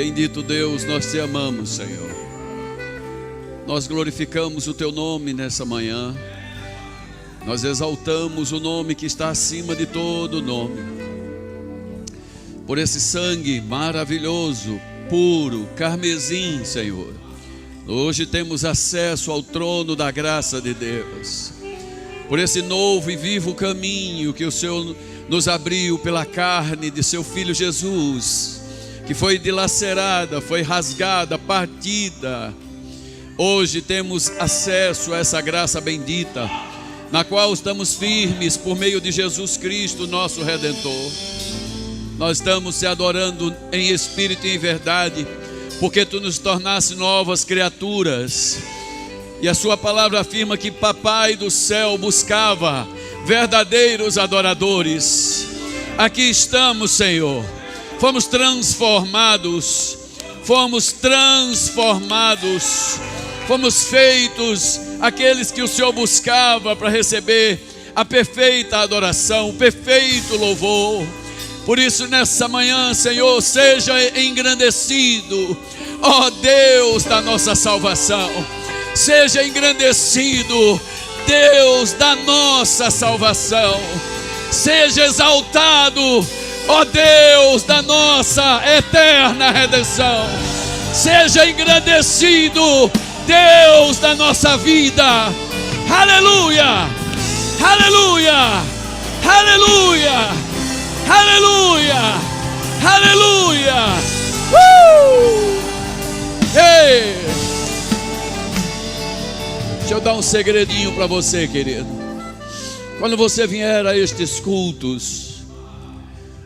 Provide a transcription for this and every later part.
Bendito Deus, nós te amamos, Senhor. Nós glorificamos o teu nome nessa manhã. Nós exaltamos o nome que está acima de todo nome. Por esse sangue maravilhoso, puro, carmesim, Senhor. Hoje temos acesso ao trono da graça de Deus. Por esse novo e vivo caminho que o Senhor nos abriu pela carne de seu Filho Jesus, que foi dilacerada, foi rasgada, partida. Hoje temos acesso a essa graça bendita, na qual estamos firmes por meio de Jesus Cristo, nosso Redentor. Nós estamos te adorando em espírito e em verdade, porque tu nos tornaste novas criaturas. E a sua palavra afirma que Papai do céu buscava verdadeiros adoradores. Aqui estamos, Senhor. Fomos transformados, fomos feitos aqueles que o Senhor buscava para receber a perfeita adoração, o perfeito louvor. Por isso nessa manhã, Senhor, seja engrandecido, ó Deus da nossa salvação. Seja engrandecido, Deus da nossa salvação. Seja exaltado, ó Deus da nossa eterna redenção. Seja engrandecido, Deus da nossa vida. Aleluia, aleluia, aleluia, aleluia, aleluia. Ei! Deixa eu dar um segredinho para você, querido. Quando você vier a estes cultos,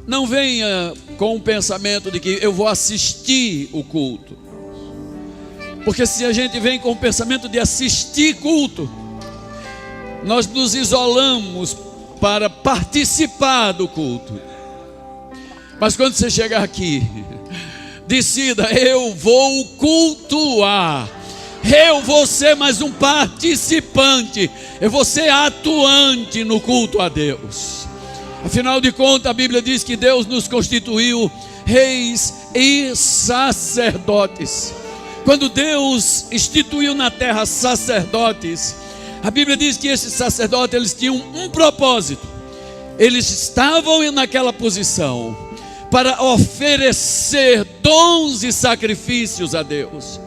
não venha com o pensamento de que eu vou assistir o culto. Porque se a gente vem com o pensamento de assistir culto, nós nos isolamos para participar do culto. Mas quando você chegar aqui, decida: eu vou cultuar. Eu vou ser mais um participante. Eu vou ser atuante no culto a Deus. Afinal de contas, a Bíblia diz que Deus nos constituiu reis e sacerdotes. Quando Deus instituiu na terra sacerdotes, a Bíblia diz que esses sacerdotes, eles tinham um propósito. Eles estavam naquela posição para oferecer dons e sacrifícios a Deus.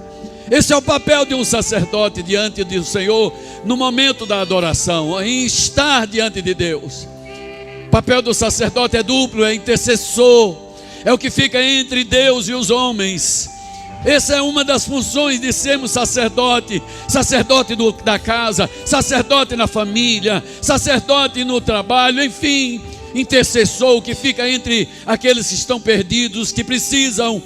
Esse é o papel de um sacerdote diante do Senhor no momento da adoração, em estar diante de Deus. O papel do sacerdote é duplo, é intercessor, é o que fica entre Deus e os homens. Essa é uma das funções de sermos sacerdote, sacerdote da casa, sacerdote na família, sacerdote no trabalho, enfim, intercessor, que fica entre aqueles que estão perdidos, que precisam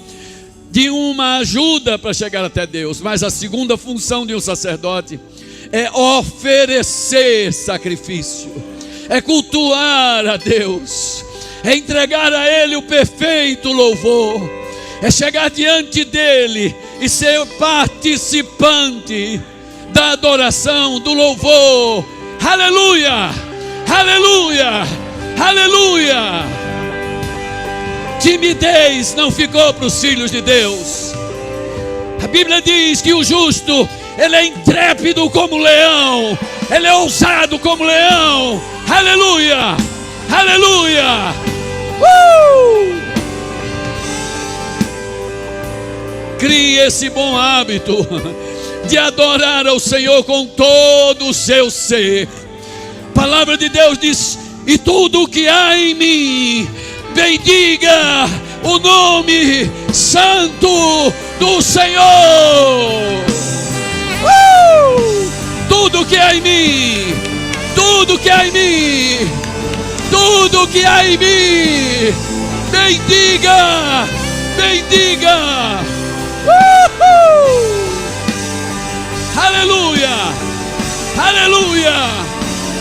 de uma ajuda para chegar até Deus. Mas a segunda função de um sacerdote é oferecer sacrifício, é cultuar a Deus, é entregar a Ele o perfeito louvor, é chegar diante dEle e ser participante da adoração, do louvor. Aleluia, aleluia, aleluia. Timidez não ficou para os filhos de Deus. A Bíblia diz que o justo, ele é intrépido como leão, ele é ousado como leão. Aleluia, aleluia. Crie esse bom hábito de adorar ao Senhor com todo o seu ser. A palavra de Deus diz: e tudo o que há em mim, bendiga o nome santo do Senhor. Tudo que há em mim, tudo que há em mim, tudo que há em mim, bendiga, bendiga. Aleluia, aleluia,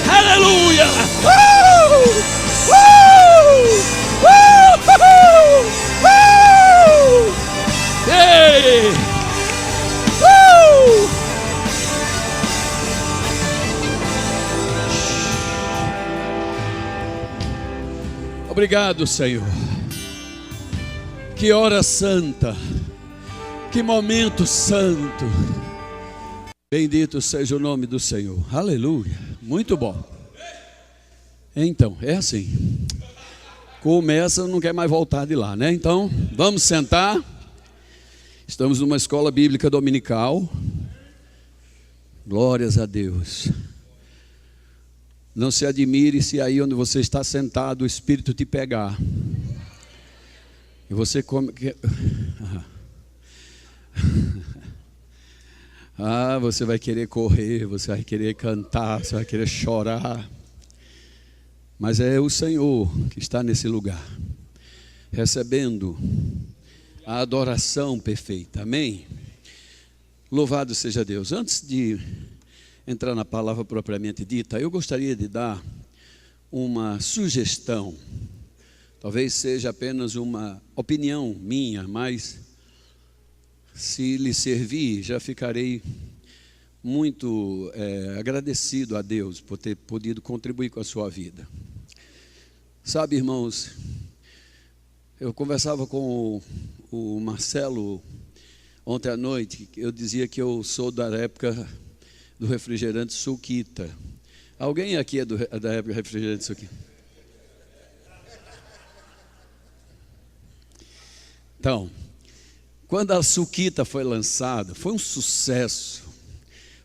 aleluia. Ei! Obrigado, Senhor. Que hora santa, Que momento santo. Bendito seja o nome do Senhor. Aleluia. Muito bom. Então, é assim. Começa, não quer mais voltar de lá, né? Então, vamos sentar. Estamos numa escola bíblica dominical. Glórias a Deus. Não se admire se aí onde você está sentado o Espírito te pegar. E você come... você vai querer correr, você vai querer cantar, você vai querer chorar. Mas é o Senhor que está nesse lugar, recebendo a adoração perfeita. Amém? Louvado seja Deus. Antes de entrar na palavra propriamente dita, eu gostaria de dar uma sugestão. Talvez seja apenas uma opinião minha, mas se lhe servir, já ficarei muito agradecido a Deus por ter podido contribuir com a sua vida. Sabe, irmãos, eu conversava com o Marcelo ontem à noite. Eu dizia que eu sou da época do refrigerante Suquita. Alguém aqui é da época do refrigerante Suquita? Então, quando a Suquita foi lançada, foi um sucesso.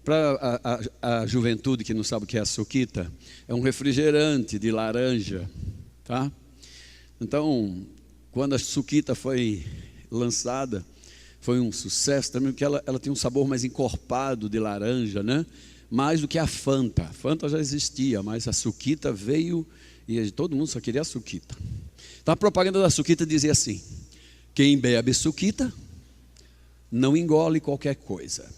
Para a juventude que não sabe o que é a Suquita, é um refrigerante de laranja, tá? Então, quando a Suquita foi lançada, foi um sucesso também, porque ela tem um sabor mais encorpado de laranja, né? Mais do que a Fanta. A Fanta já existia, mas a Suquita veio e todo mundo só queria a Suquita. Então, a propaganda da Suquita dizia assim: quem bebe Suquita não engole qualquer coisa.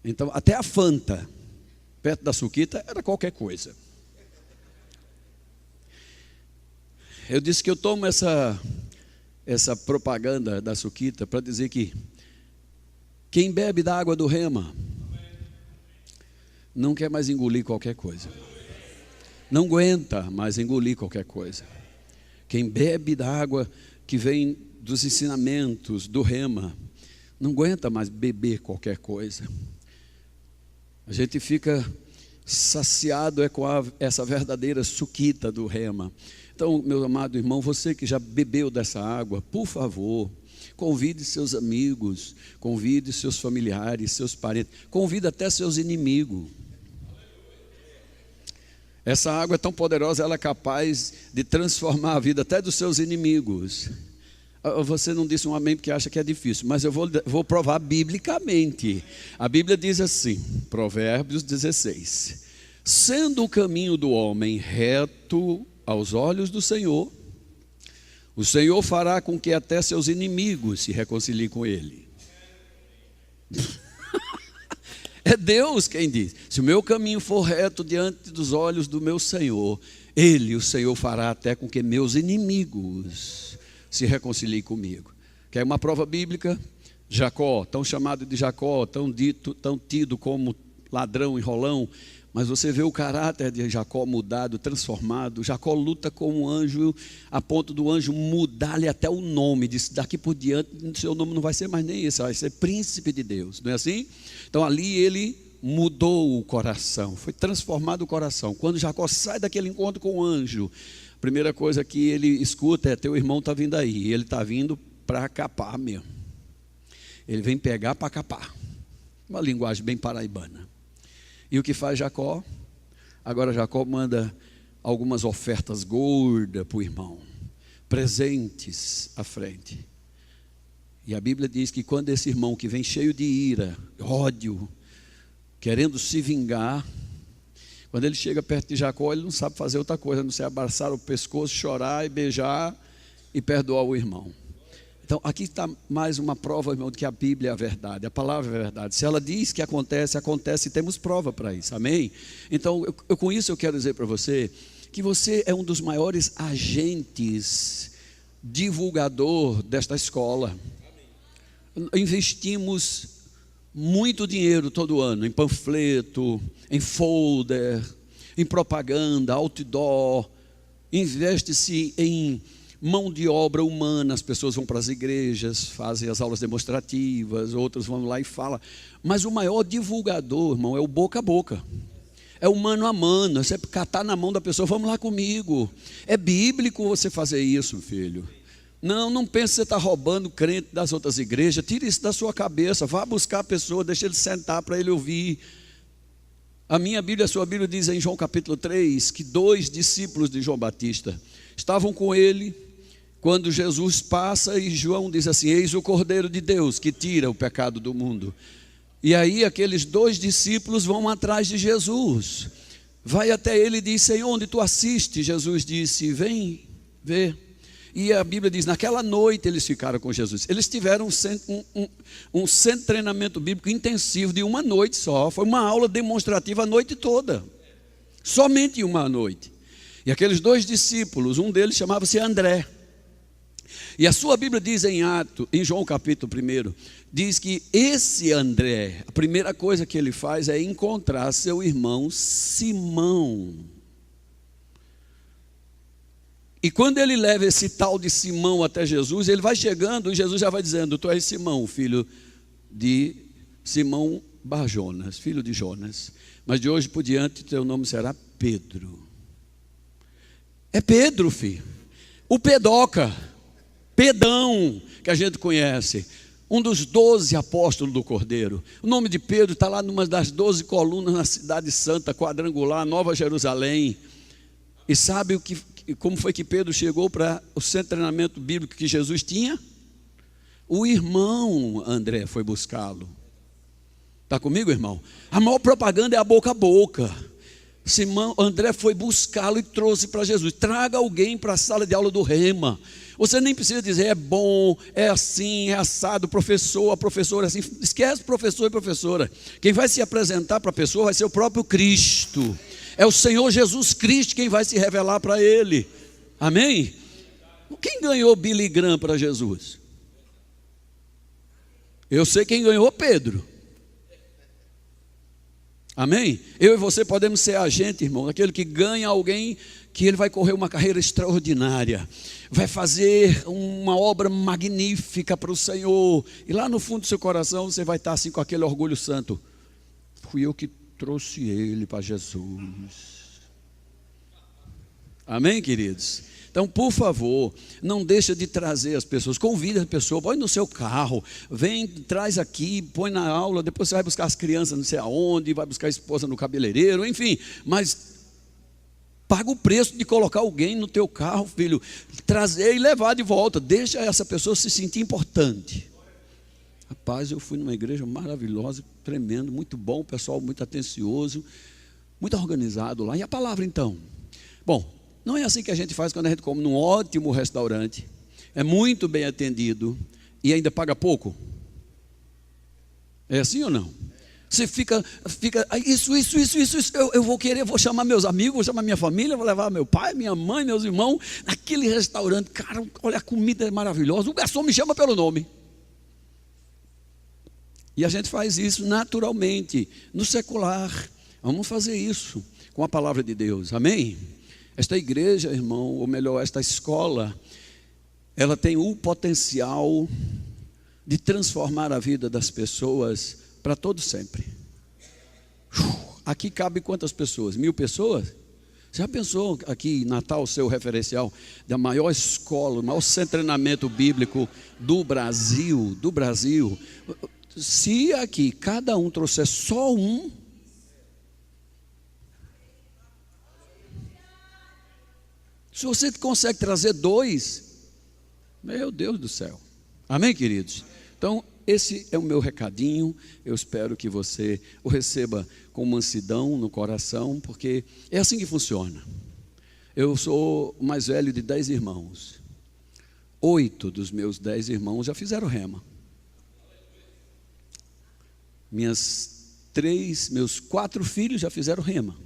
Então, até a Fanta, perto da Suquita, era qualquer coisa. Eu disse que eu tomo essa propaganda da Suquita para dizer que quem bebe da água do Rema não quer mais engolir qualquer coisa. Não aguenta mais engolir qualquer coisa. Quem bebe da água que vem dos ensinamentos do Rema não aguenta mais beber qualquer coisa. A gente fica saciado com essa verdadeira Suquita do Rema. Então, meu amado irmão, você que já bebeu dessa água, por favor, convide seus amigos, convide seus familiares, seus parentes, convide até seus inimigos. Essa água é tão poderosa, ela é capaz de transformar a vida até dos seus inimigos. Você não disse um amém porque acha que é difícil, mas eu vou provar biblicamente. A Bíblia diz assim, Provérbios 16: sendo o caminho do homem reto aos olhos do Senhor, o Senhor fará com que até seus inimigos se reconciliem com ele. É Deus quem diz: se o meu caminho for reto diante dos olhos do meu Senhor, o Senhor fará até com que meus inimigos se reconciliem comigo. Quer uma prova bíblica? Jacó, tão chamado de Jacó, tão tido como ladrão, enrolão, mas você vê o caráter de Jacó mudado, transformado. Jacó luta com um anjo, a ponto do anjo mudar-lhe até o nome. Disse: daqui por diante, seu nome não vai ser mais nem esse, vai ser príncipe de Deus. Não é assim? Então ali ele mudou o coração, foi transformado o coração. Quando Jacó sai daquele encontro com o anjo, a primeira coisa que ele escuta é: teu irmão está vindo aí. E ele está vindo para capar mesmo. Ele vem pegar para capar. Uma linguagem bem paraibana. E o que faz Jacó? Agora Jacó manda algumas ofertas gordas para o irmão, presentes à frente. E a Bíblia diz que quando esse irmão que vem cheio de ira, ódio, querendo se vingar, quando ele chega perto de Jacó, ele não sabe fazer outra coisa, a não ser abraçar o pescoço, chorar e beijar e perdoar o irmão. Então aqui está mais uma prova, irmão, de que a Bíblia é a verdade, a palavra é a verdade. Se ela diz que acontece, acontece, e temos prova para isso, amém? Então com isso eu quero dizer para você que você é um dos maiores agentes divulgador desta escola. Investimos muito dinheiro todo ano em panfleto, em folder, em propaganda, outdoor. Investe-se em mão de obra humana. As pessoas vão para as igrejas, fazem as aulas demonstrativas, outros vão lá e falam. Mas o maior divulgador, irmão, é o boca a boca. É o mano a mano, você catar na mão da pessoa, vamos lá comigo. É bíblico você fazer isso, filho. Não pense que você está roubando crente das outras igrejas. Tire isso da sua cabeça, vá buscar a pessoa, deixa ele sentar para ele ouvir. A minha Bíblia, a sua Bíblia diz em João capítulo 3, que 2 discípulos de João Batista estavam com ele, quando Jesus passa e João diz assim: eis o Cordeiro de Deus que tira o pecado do mundo. E aí aqueles 2 discípulos vão atrás de Jesus, vai até ele e diz: Senhor, onde tu assistes? Jesus disse: vem ver. E a Bíblia diz, naquela noite eles ficaram com Jesus. Eles tiveram um centro de treinamento bíblico intensivo de uma noite só. Foi uma aula demonstrativa a noite toda, somente uma noite. E aqueles 2 discípulos, um deles chamava-se André. E a sua Bíblia diz em João capítulo 1, diz que esse André, a primeira coisa que ele faz é encontrar seu irmão Simão. E quando ele leva esse tal de Simão até Jesus, ele vai chegando e Jesus já vai dizendo: tu és Simão, filho de Simão Bar-Jonas, filho de Jonas. Mas de hoje por diante teu nome será Pedro. É Pedro, filho. O Pedoca, Pedão, que a gente conhece. Um dos 12 apóstolos do Cordeiro. O nome de Pedro está lá numa das 12 colunas na cidade santa, quadrangular, Nova Jerusalém. E sabe como foi que Pedro chegou para o centro de treinamento bíblico que Jesus tinha? O irmão André foi buscá-lo. Está comigo, irmão? A maior propaganda é a boca a boca. André foi buscá-lo e trouxe para Jesus. Traga alguém para a sala de aula do Rema. Você nem precisa dizer é bom, é assim, é assado, professor, a professora é assim. Esquece professor e professora. Quem vai se apresentar para a pessoa vai ser o próprio Cristo. É o Senhor Jesus Cristo quem vai se revelar para ele. Amém? Quem ganhou Billy Graham para Jesus? Eu sei quem ganhou, Pedro. Amém? Eu e você podemos ser agente, irmão, aquele que ganha alguém que ele vai correr uma carreira extraordinária, vai fazer uma obra magnífica para o Senhor, e lá no fundo do seu coração você vai estar assim com aquele orgulho santo: fui eu que trouxe ele para Jesus. Amém, queridos? Então, por favor, não deixa de trazer as pessoas, convida a pessoa, põe no seu carro, vem, traz aqui, põe na aula, depois você vai buscar as crianças não sei aonde, vai buscar a esposa no cabeleireiro, enfim, mas paga o preço de colocar alguém no teu carro, filho, trazer e levar de volta, deixa essa pessoa se sentir importante. Rapaz, eu fui numa igreja maravilhosa, tremendo, muito bom, o pessoal muito atencioso, muito organizado lá. E a palavra então? Bom, não é assim que a gente faz quando a gente come num ótimo restaurante, é muito bem atendido e ainda paga pouco. É assim ou não? Você fica isso, eu vou chamar meus amigos, vou chamar minha família, vou levar meu pai, minha mãe, meus irmãos, naquele restaurante, cara, olha, a comida é maravilhosa, o garçom me chama pelo nome. E a gente faz isso naturalmente, no secular. Vamos fazer isso com a palavra de Deus, amém? Esta igreja, irmão, ou melhor, esta escola, ela tem o potencial de transformar a vida das pessoas para todo sempre. Aqui cabe quantas pessoas? 1000 pessoas? Você já pensou aqui em Natal, seu referencial da maior escola, o maior centro de treinamento bíblico do Brasil? Se aqui cada um trouxer só um, se você consegue trazer 2, meu Deus do céu. Amém, queridos? Então, esse é o meu recadinho. Eu espero que você o receba com mansidão no coração, porque é assim que funciona. Eu sou o mais velho de 10 irmãos. 8 dos meus 10 irmãos já fizeram rema. Meus 4 filhos já fizeram rema.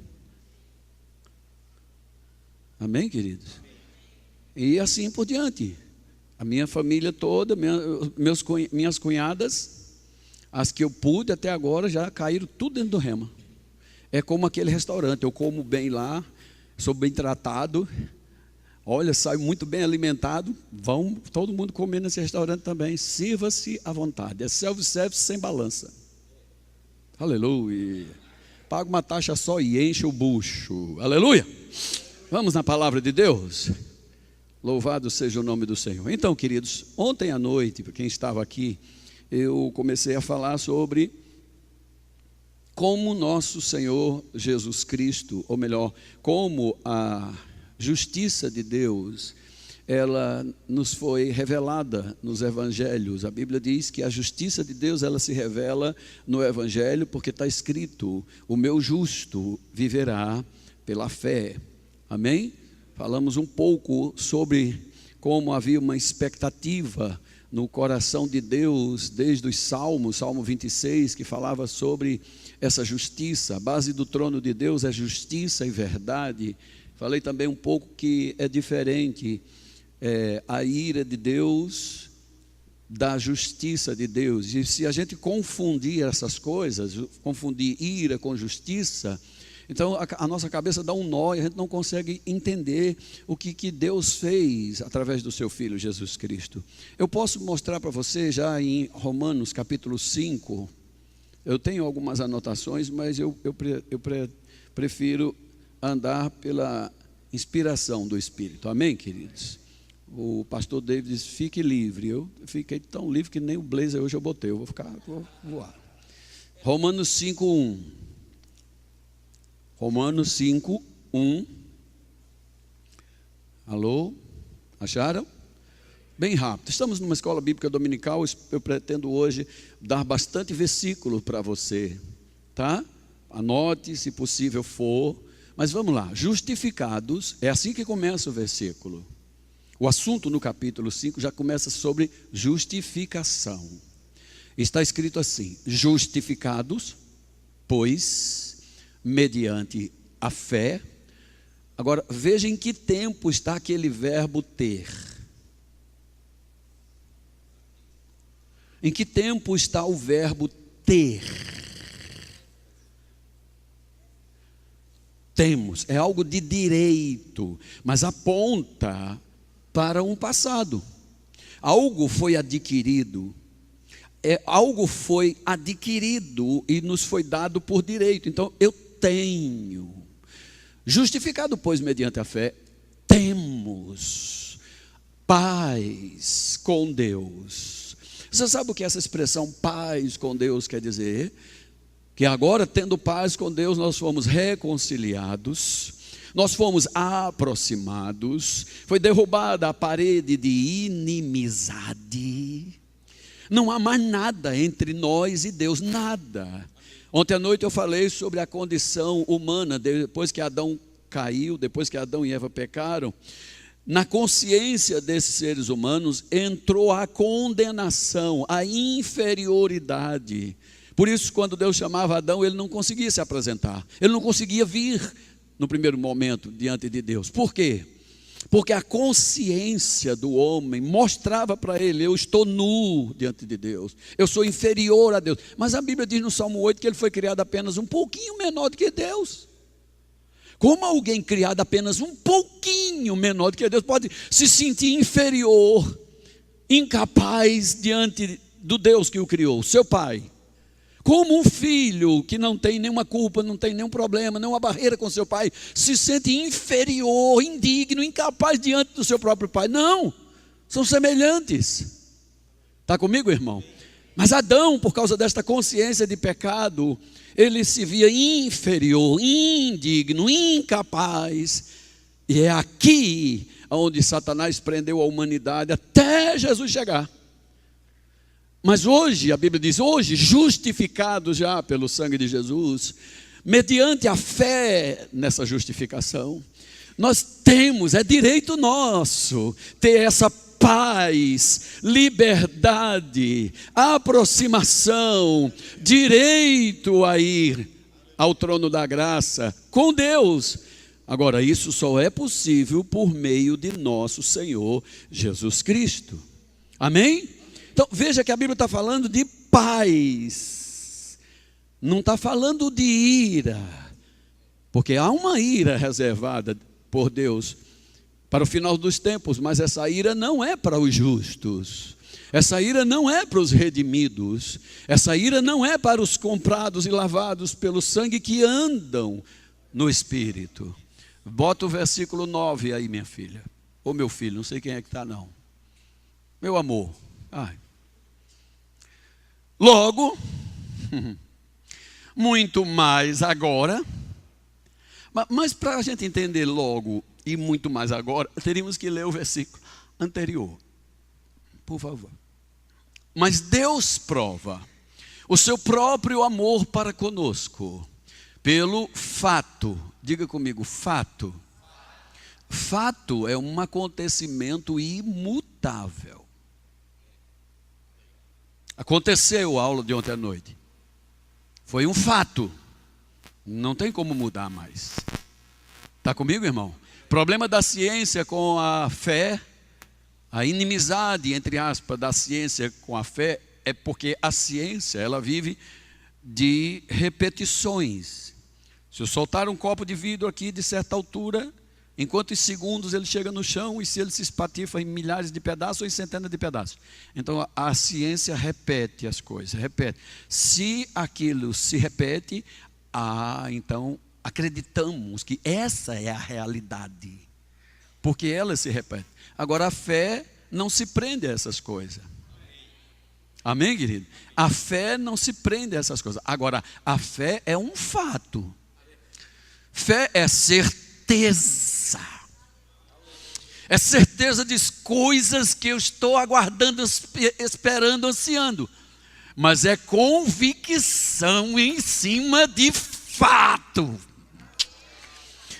Amém, queridos? E assim por diante. A minha família toda, minhas cunhadas, as que eu pude até agora, já caíram tudo dentro do rema. É como aquele restaurante, eu como bem lá, sou bem tratado, Olha, sai muito bem alimentado. Vão todo mundo comer nesse restaurante também. Sirva-se à vontade. É self-service sem balança. Aleluia. Paga uma taxa só e enche o bucho. Aleluia. Vamos na palavra de Deus. Louvado seja o nome do Senhor. Então, queridos, ontem à noite, para quem estava aqui, eu comecei a falar sobre como nosso Senhor Jesus Cristo, ou melhor, como a justiça de Deus, ela nos foi revelada nos evangelhos. A Bíblia diz que a justiça de Deus, ela se revela no evangelho, porque está escrito: o meu justo viverá pela fé. Amém? Falamos um pouco sobre como havia uma expectativa no coração de Deus, desde os Salmos, Salmo 26, que falava sobre essa justiça. A base do trono de Deus é justiça e verdade. Falei também um pouco que é diferente a ira de Deus da justiça de Deus. E se a gente confundir essas coisas, confundir ira com justiça, então a nossa cabeça dá um nó e a gente não consegue entender o que Deus fez através do seu Filho Jesus Cristo. Eu posso mostrar para você já em Romanos capítulo 5, eu tenho algumas anotações, mas eu prefiro andar pela inspiração do Espírito. Amém, queridos? O pastor David disse: fique livre. Eu fiquei tão livre que nem o blazer hoje eu botei. Eu vou voar. Romanos 5:1. Romanos 5:1. Alô? Acharam? Bem rápido. Estamos numa escola bíblica dominical. Eu pretendo hoje dar bastante versículo para você, tá? Anote, se possível for. Mas vamos lá. Justificados, é assim que começa o versículo. O assunto no capítulo 5 já começa sobre justificação. Está escrito assim: justificados, pois, mediante a fé. Agora, veja em que tempo está aquele verbo ter. Em que tempo está o verbo ter? Temos, é algo de direito, mas aponta para um passado. Algo foi adquirido, algo foi adquirido e nos foi dado por direito. Então, eu tenho. Justificado, pois, mediante a fé, temos paz com Deus. Você sabe o que essa expressão paz com Deus quer dizer? Que agora, tendo paz com Deus, nós fomos reconciliados, nós fomos aproximados, foi derrubada a parede de inimizade, não há mais nada entre nós e Deus, nada. Ontem à noite eu falei sobre a condição humana, depois que Adão caiu, depois que Adão e Eva pecaram, na consciência desses seres humanos entrou a condenação, a inferioridade. Por isso, quando Deus chamava Adão, ele não conseguia se apresentar, ele não conseguia vir no primeiro momento diante de Deus. Por quê? Porque a consciência do homem mostrava para ele: eu estou nu diante de Deus, eu sou inferior a Deus. Mas a Bíblia diz no Salmo 8 que ele foi criado apenas um pouquinho menor do que Deus. Como alguém criado apenas um pouquinho menor do que Deus pode se sentir inferior, incapaz diante do Deus que o criou, seu pai? Como um filho que não tem nenhuma culpa, não tem nenhum problema, nenhuma barreira com seu pai, se sente inferior, indigno, incapaz diante do seu próprio pai? Não, são semelhantes. Está comigo, irmão? Mas Adão, por causa desta consciência de pecado, ele se via inferior, indigno, incapaz. E é aqui onde Satanás prendeu a humanidade até Jesus chegar. Mas hoje, a Bíblia diz, hoje, justificados já pelo sangue de Jesus, mediante a fé nessa justificação, nós temos, é direito nosso, ter essa paz, liberdade, aproximação, direito a ir ao trono da graça com Deus. Agora, isso só é possível por meio de nosso Senhor Jesus Cristo. Amém? Então, veja que a Bíblia está falando de paz, não está falando de ira, porque há uma ira reservada por Deus para o final dos tempos, mas essa ira não é para os justos. Essa ira não é para os redimidos. Essa ira não é para os comprados e lavados pelo sangue que andam no Espírito. Bota o versículo 9 aí, minha filha. Ou meu filho, não sei quem é que está não. Meu amor. Ai. Logo, muito mais agora. Mas para a gente entender logo e muito mais agora, teríamos que ler o versículo anterior. Por favor. Mas Deus prova o seu próprio amor para conosco pelo fato. Diga comigo, fato. Fato é um acontecimento imutável. Aconteceu a aula de ontem à noite. Foi um fato. Não tem como mudar mais. Está comigo, irmão? Problema da ciência com a fé, a inimizade, entre aspas, da ciência com a fé, é porque a ciência, ela vive de repetições. Se eu soltar um copo de vidro aqui de certa altura, em quantos segundos ele chega no chão e se ele se espatifa em milhares de pedaços ou em centenas de pedaços. Então a ciência repete as coisas, repete. Se aquilo se repete, então acreditamos que essa é a realidade, porque ela se repete. Agora a fé não se prende a essas coisas. Amém, querido? A fé não se prende a essas coisas. Agora a fé é um fato. Fé é certeza. É certeza de coisas que eu estou aguardando, esperando, ansiando. Mas é convicção em cima de fato,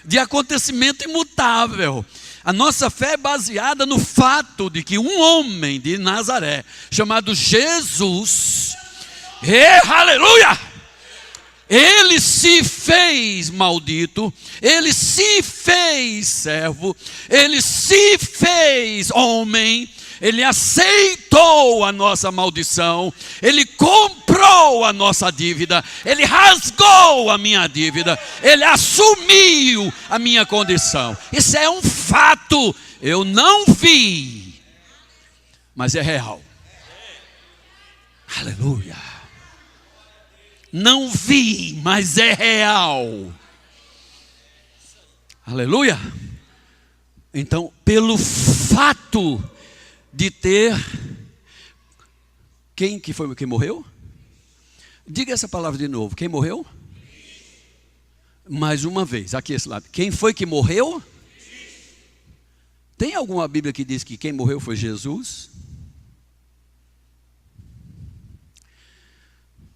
de acontecimento imutável. A nossa fé é baseada no fato de que um homem de Nazaré, chamado Jesus, aleluia! Ele se fez maldito, ele se fez servo, ele se fez homem, ele aceitou a nossa maldição, ele comprou a nossa dívida, ele rasgou a minha dívida, ele assumiu a minha condição. Isso é um fato, eu não vi, mas é real. Aleluia. Não vi, mas é real. Aleluia. Então, pelo fato de ter, quem que foi que morreu? Diga essa palavra de novo. Quem morreu? Mais uma vez, aqui esse lado. Quem foi que morreu? Tem alguma Bíblia que diz que quem morreu foi Jesus?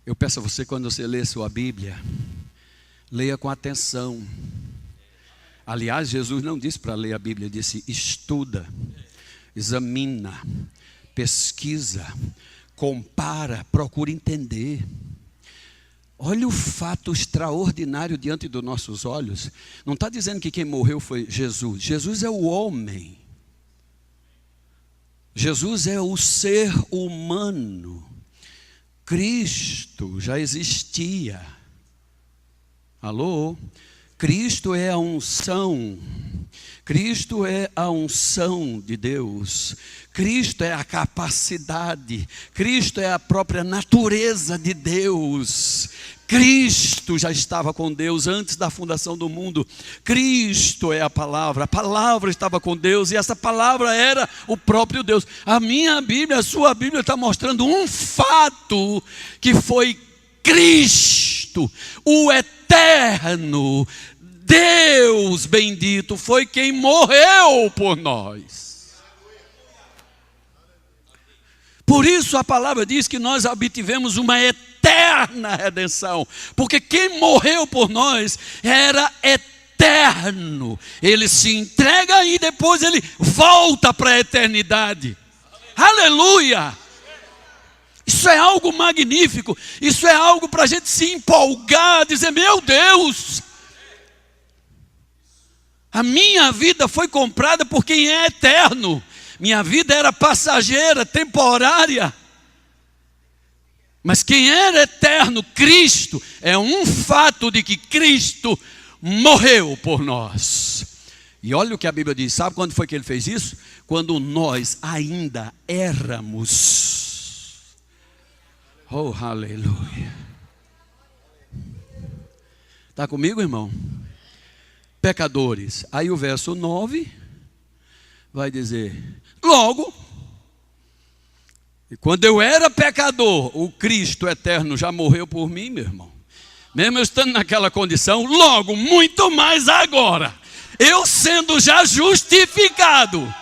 Eu peço a você, quando você lê sua Bíblia, leia com atenção. Aliás, Jesus não disse para ler a Bíblia, disse estuda, examina, pesquisa, compara, procura entender. Olha o fato extraordinário diante dos nossos olhos. Não está dizendo que quem morreu foi Jesus. Jesus é o homem. Jesus é o ser humano. Cristo já existia. Alô? Cristo é a unção. Cristo é a unção de Deus. Cristo é a capacidade. Cristo é a própria natureza de Deus. Cristo já estava com Deus antes da fundação do mundo. Cristo é a palavra estava com Deus e essa palavra era o próprio Deus. A minha Bíblia, a sua Bíblia está mostrando um fato que foi Cristo, o eterno Deus bendito, foi quem morreu por nós. Por isso a palavra diz que nós obtivemos uma eterna redenção, porque quem morreu por nós era eterno. Ele se entrega e depois ele volta para a eternidade. Aleluia! Isso é algo magnífico, isso é algo para a gente se empolgar, dizer, meu Deus, a minha vida foi comprada por quem é eterno. Minha vida era passageira, temporária. Mas quem era eterno, Cristo, é um fato de que Cristo morreu por nós. E olha o que a Bíblia diz. Sabe quando foi que ele fez isso? Quando nós ainda éramos. Oh, aleluia. Está comigo, irmão? Pecadores. Aí o verso 9 vai dizer: logo, quando eu era pecador, o Cristo eterno já morreu por mim, meu irmão. Mesmo eu estando naquela condição, logo, muito mais agora, eu sendo já justificado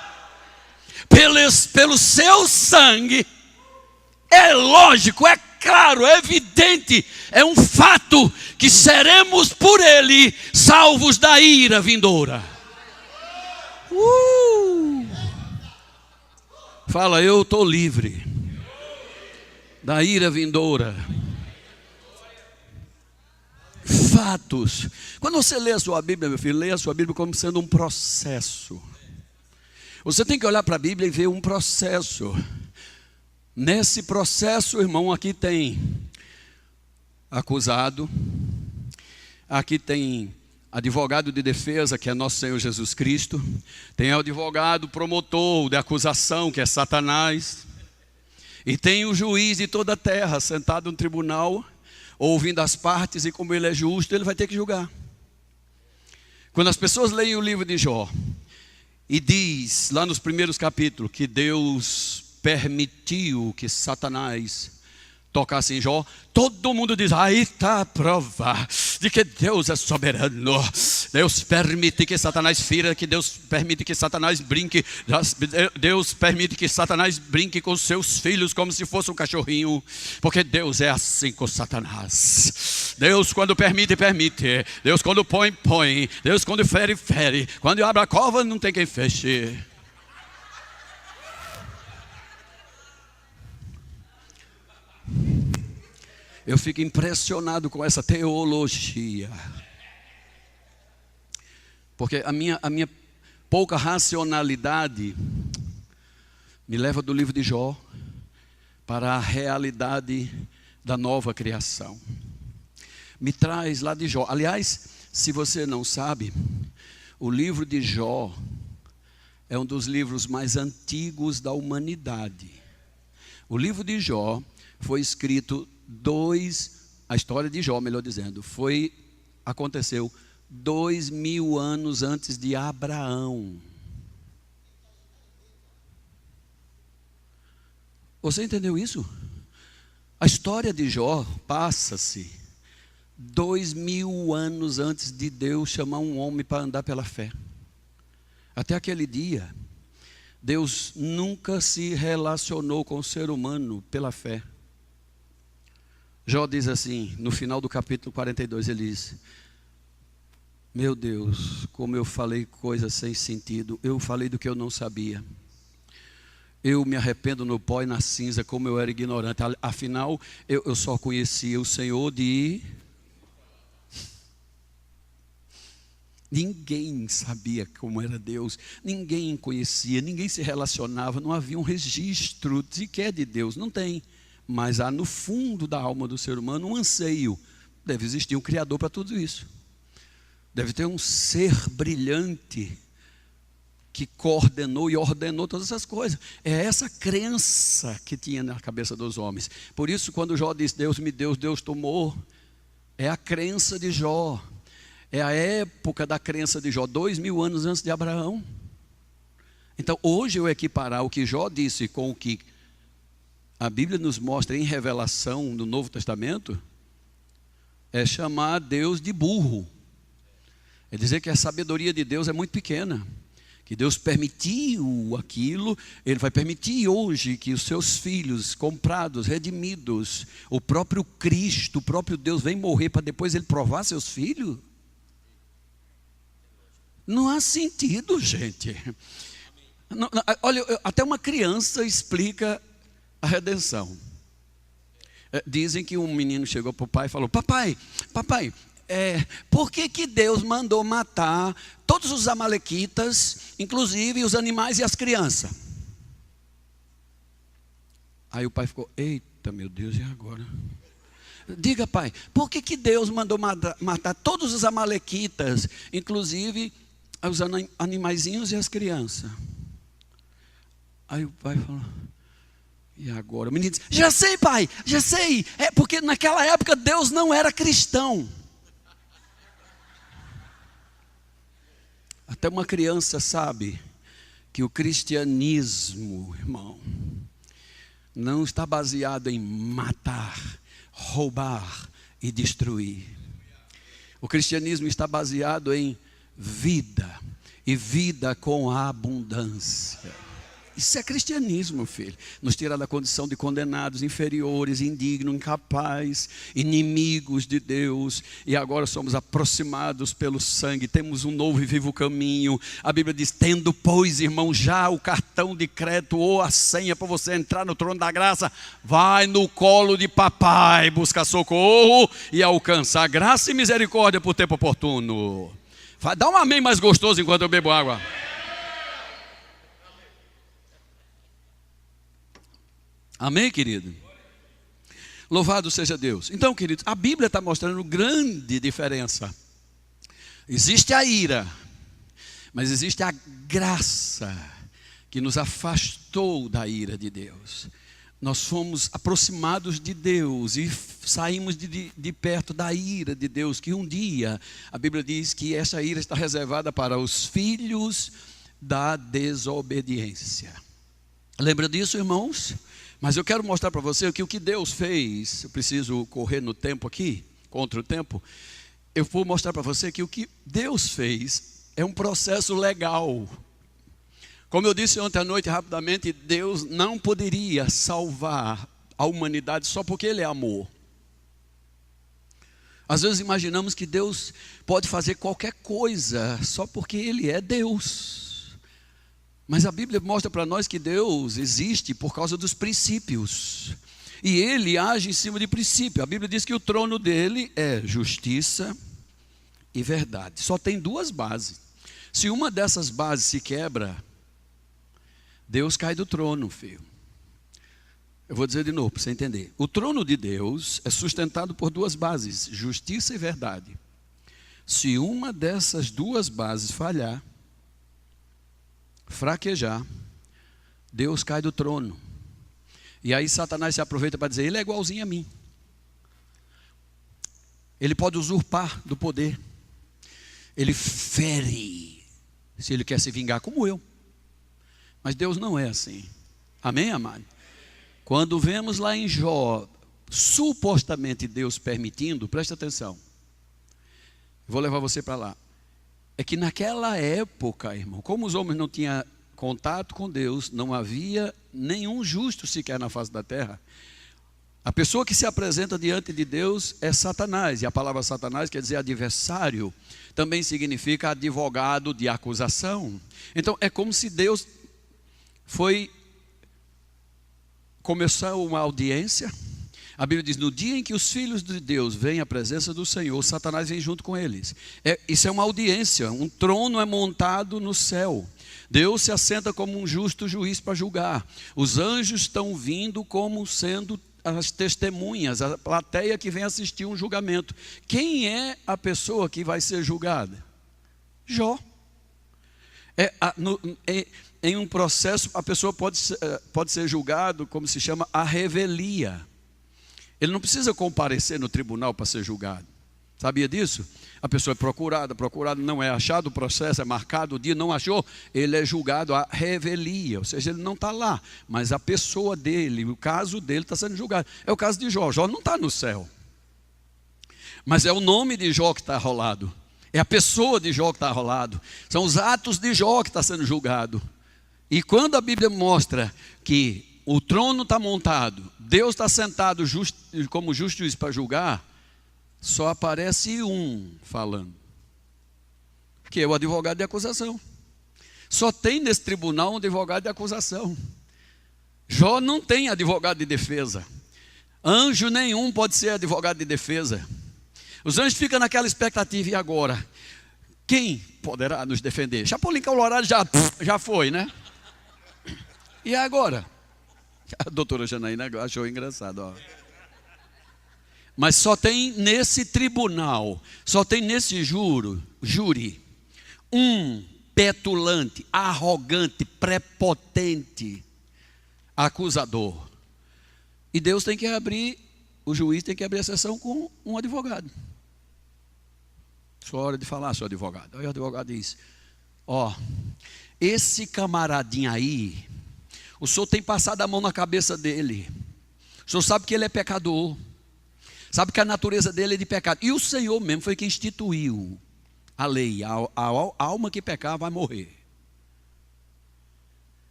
pelo seu sangue, é lógico, é claro, é evidente, é um fato que seremos por ele salvos da ira vindoura. Fala, eu estou livre da ira vindoura. Fatos. Quando você lê a sua Bíblia, meu filho, lê a sua Bíblia como sendo um processo. Você tem que olhar para a Bíblia e ver um processo. Nesse processo, irmão, aqui tem acusado, aqui tem advogado de defesa, que é nosso Senhor Jesus Cristo, tem o advogado promotor de acusação, que é Satanás, e tem o juiz de toda a terra sentado no tribunal, ouvindo as partes, e como ele é justo, ele vai ter que julgar. Quando as pessoas leem o livro de Jó e diz lá nos primeiros capítulos que Deus permitiu que Satanás tocasse em Jó, todo mundo diz: aí está a prova de que Deus é soberano. Deus permite que Satanás fira, que Deus permite que Satanás brinque, Deus permite que Satanás brinque com seus filhos como se fosse um cachorrinho, porque Deus é assim com Satanás. Deus quando permite, permite. Deus quando põe, põe. Deus quando fere, fere. Quando abre a cova, não tem quem feche. Eu fico impressionado com essa teologia, porque a minha pouca racionalidade me leva do livro de Jó para a realidade da nova criação. Me traz lá de Jó. Aliás, se você não sabe, o livro de Jó é um dos livros mais antigos da humanidade. O livro de Jó foi escrito a história de Jó, melhor dizendo, aconteceu 2000 anos antes de Abraão. Você entendeu isso? A história de Jó passa-se 2000 anos antes de Deus chamar um homem para andar pela fé. Até aquele dia, Deus nunca se relacionou com o ser humano pela fé. Jó diz assim, no final do capítulo 42, ele diz: meu Deus, como eu falei coisas sem sentido, eu falei do que eu não sabia. Eu me arrependo no pó e na cinza, como eu era ignorante. Afinal, eu só conhecia o Senhor de... Ninguém sabia como era Deus, ninguém conhecia, ninguém se relacionava, não havia um registro sequer de Deus, não tem. Mas há no fundo da alma do ser humano um anseio. Deve existir um Criador para tudo isso. Deve ter um ser brilhante que coordenou e ordenou todas essas coisas. É essa crença que tinha na cabeça dos homens. Por isso, quando Jó diz: Deus me deu, Deus tomou, é a crença de Jó. É a época da crença de Jó, 2000 anos antes de Abraão. Então, hoje eu equiparar o que Jó disse com o que a Bíblia nos mostra em revelação no Novo Testamento, é chamar Deus de burro. É dizer que a sabedoria de Deus é muito pequena. Que Deus permitiu aquilo, Ele vai permitir hoje que os seus filhos, comprados, redimidos, o próprio Cristo, o próprio Deus, vem morrer para depois Ele provar seus filhos? Não há sentido, gente. Não, olha, até uma criança explica a redenção. Dizem que um menino chegou para o pai e falou: papai, por que Deus mandou matar todos os amalequitas, inclusive os animais e as crianças? Aí o pai ficou: eita, meu Deus, e agora? Diga, pai, por que Deus mandou matar todos os amalequitas, inclusive Aí os animaizinhos e as crianças. Aí o pai falou: e agora? O menino disse: já sei, pai, já sei. É porque naquela época Deus não era cristão. Até uma criança sabe que o cristianismo, irmão, não está baseado em matar, roubar e destruir. O cristianismo está baseado em vida, e vida com abundância. Isso é cristianismo, filho. Nos tira da condição de condenados, inferiores, indignos, incapazes, inimigos de Deus. E agora somos aproximados pelo sangue. Temos um novo e vivo caminho. A Bíblia diz: tendo, pois, irmão, já o cartão de crédito ou a senha para você entrar no trono da graça, vai no colo de papai, busca socorro e alcança a graça e misericórdia por tempo oportuno. Dá um amém mais gostoso enquanto eu bebo água. Amém, querido? Louvado seja Deus. Então, queridos, a Bíblia está mostrando grande diferença. Existe a ira, mas existe a graça que nos afastou da ira de Deus. Nós fomos aproximados de Deus e saímos de perto da ira de Deus, que um dia, a Bíblia diz que essa ira está reservada para os filhos da desobediência. Lembra disso, irmãos? Mas eu quero mostrar para você que o que Deus fez. Eu preciso correr no tempo aqui, contra o tempo. Eu vou mostrar para você que o que Deus fez é um processo legal. Como eu disse ontem à noite rapidamente, Deus não poderia salvar a humanidade só porque Ele é amor. Às vezes imaginamos que Deus pode fazer qualquer coisa só porque Ele é Deus. Mas a Bíblia mostra para nós que Deus existe por causa dos princípios. E Ele age em cima de princípio. A Bíblia diz que o trono dele é justiça e verdade. Só tem duas bases. Se uma dessas bases se quebra, Deus cai do trono, filho. Eu vou dizer de novo para você entender. O trono de Deus é sustentado por duas bases: justiça e verdade. Se uma dessas duas bases falhar, fraquejar, Deus cai do trono. E aí Satanás se aproveita para dizer: ele é igualzinho a mim. Ele pode usurpar do poder. Ele fere, se ele quer se vingar como eu. Mas Deus não é assim. Amém, amado? Quando vemos lá em Jó, supostamente Deus permitindo, presta atenção. Vou levar você para lá. É que naquela época, irmão, como os homens não tinham contato com Deus, não havia nenhum justo sequer na face da terra. A pessoa que se apresenta diante de Deus é Satanás. E a palavra Satanás quer dizer adversário. Também significa advogado de acusação. Então é como se Deus começou uma audiência. A Bíblia diz: no dia em que os filhos de Deus vêm à presença do Senhor, Satanás vem junto com eles. Isso é uma audiência, um trono é montado no céu. Deus se assenta como um justo juiz para julgar. Os anjos estão vindo como sendo as testemunhas, a plateia que vem assistir um julgamento. Quem é a pessoa que vai ser julgada? Jó. Em um processo, a pessoa pode ser julgado, como se chama, a revelia. Ele não precisa comparecer no tribunal para ser julgado. Sabia disso? A pessoa é procurada não é achado, o processo é marcado, o dia não achou, ele é julgado a revelia, ou seja, ele não está lá, mas a pessoa dele, o caso dele está sendo julgado. É o caso de Jó. Jó não está no céu, mas é o nome de Jó que está rolado, é a pessoa de Jó que está rolado, são os atos de Jó que está sendo julgado. E quando a Bíblia mostra que o trono está montado, Deus está sentado como justo juiz para julgar, só aparece um falando, que é o advogado de acusação. Só tem nesse tribunal um advogado de acusação. Jó não tem advogado de defesa. Anjo nenhum pode ser advogado de defesa. Os anjos ficam naquela expectativa: e agora? Quem poderá nos defender? Chapolin Colorado já foi, né? E agora? A doutora Janaína achou engraçado, ó. Mas só tem nesse tribunal, só tem nesse júri, um petulante, arrogante, prepotente, acusador. E Deus tem que abrir, o juiz tem que abrir a sessão com um advogado. Sua hora de falar, seu advogado. Aí o advogado diz: ó, esse camaradinho aí, o senhor tem passado a mão na cabeça dele. O senhor sabe que ele é pecador. Sabe que a natureza dele é de pecado. E o Senhor mesmo foi quem instituiu a lei. A alma que pecar vai morrer.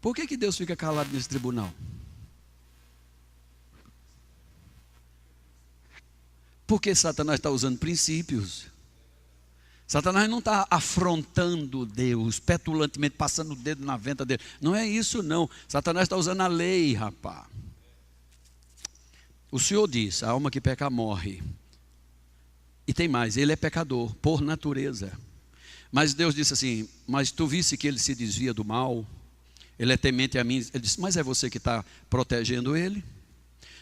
Por que Deus fica calado nesse tribunal? Porque Satanás está usando princípios. Satanás não está afrontando Deus, petulantemente, passando o dedo na venta dele. Não é isso não. Satanás está usando a lei, rapaz. O Senhor diz: a alma que peca morre. E tem mais, ele é pecador, por natureza. Mas Deus disse assim: mas tu visse que ele se desvia do mal, ele é temente a mim. Ele disse: mas é você que está protegendo ele?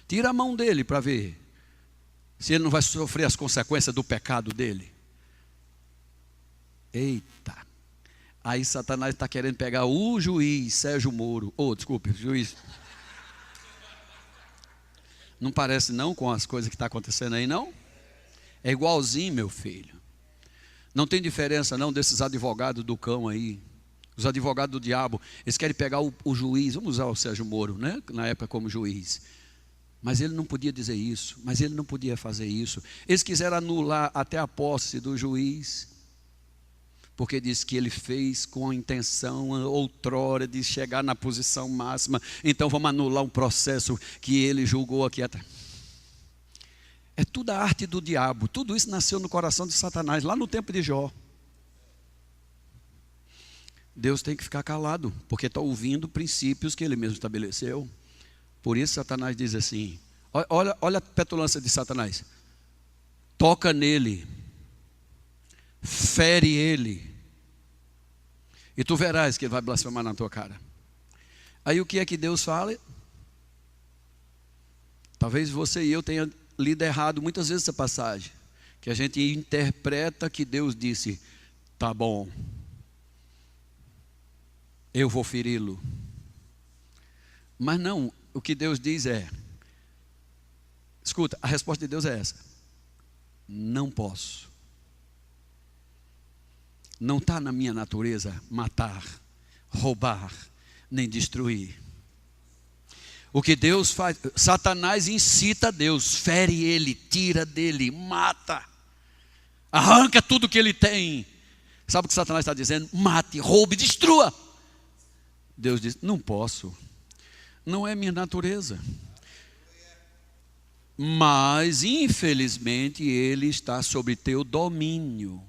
Tira a mão dele para ver se ele não vai sofrer as consequências do pecado dele. Eita! Aí Satanás está querendo pegar o juiz Sérgio Moro. Desculpe, juiz. Não parece não com as coisas que estão acontecendo aí, não? É igualzinho, meu filho. Não tem diferença não desses advogados do cão aí. Os advogados do diabo, eles querem pegar o juiz. Vamos usar o Sérgio Moro, né? Na época como juiz. Mas ele não podia dizer isso. Mas ele não podia fazer isso. Eles quiseram anular até a posse do juiz. Porque diz que ele fez com a intenção outrora de chegar na posição máxima. Então vamos anular um processo que ele julgou aqui atrás. É tudo a arte do diabo. Tudo isso nasceu no coração de Satanás, lá no tempo de Jó. Deus tem que ficar calado, porque está ouvindo princípios que ele mesmo estabeleceu. Por isso Satanás diz assim, olha a petulância de Satanás. Toca nele, fere ele, e tu verás que ele vai blasfemar na tua cara. Aí o que é que Deus fala? Talvez você e eu tenha lido errado muitas vezes essa passagem, que a gente interpreta que Deus disse: tá bom, eu vou feri-lo. Mas não, o que Deus diz é, escuta, a resposta de Deus é essa: não posso. Não está na minha natureza matar, roubar, nem destruir. O que Deus faz, Satanás incita Deus, fere ele, tira dele, mata, arranca tudo que ele tem. Sabe o que Satanás está dizendo? Mate, roube, destrua. Deus diz: não posso, não é minha natureza. Mas infelizmente ele está sob teu domínio.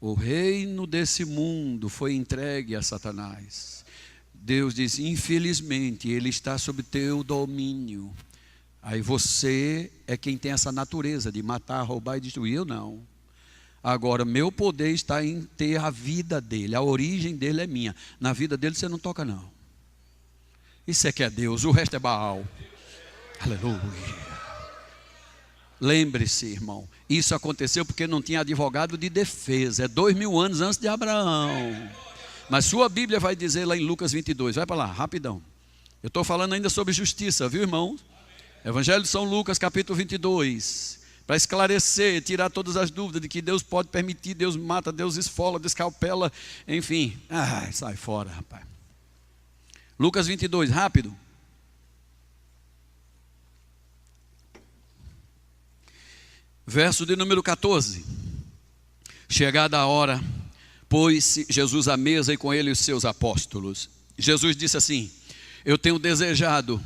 O reino desse mundo foi entregue a Satanás. Deus diz: infelizmente ele está sob teu domínio. Aí você é quem tem essa natureza de matar, roubar e destruir. Eu não. Agora meu poder está em ter a vida dele. A origem dele é minha. Na vida dele você não toca não. Isso é que é Deus, o resto é Baal. Aleluia. Lembre-se, irmão, isso aconteceu porque não tinha advogado de defesa. É 2000 anos antes de Abraão. Mas sua Bíblia vai dizer lá em Lucas 22. Vai para lá, rapidão. Eu estou falando ainda sobre justiça, viu, irmão? Evangelho de São Lucas, capítulo 22. Para esclarecer, tirar todas as dúvidas de que Deus pode permitir, Deus mata, Deus esfola, descalpela, enfim. Sai fora, rapaz. Lucas 22, rápido. Verso de número 14. Chegada a hora, pôs-se Jesus à mesa e com ele os seus apóstolos. Jesus disse assim: eu tenho desejado,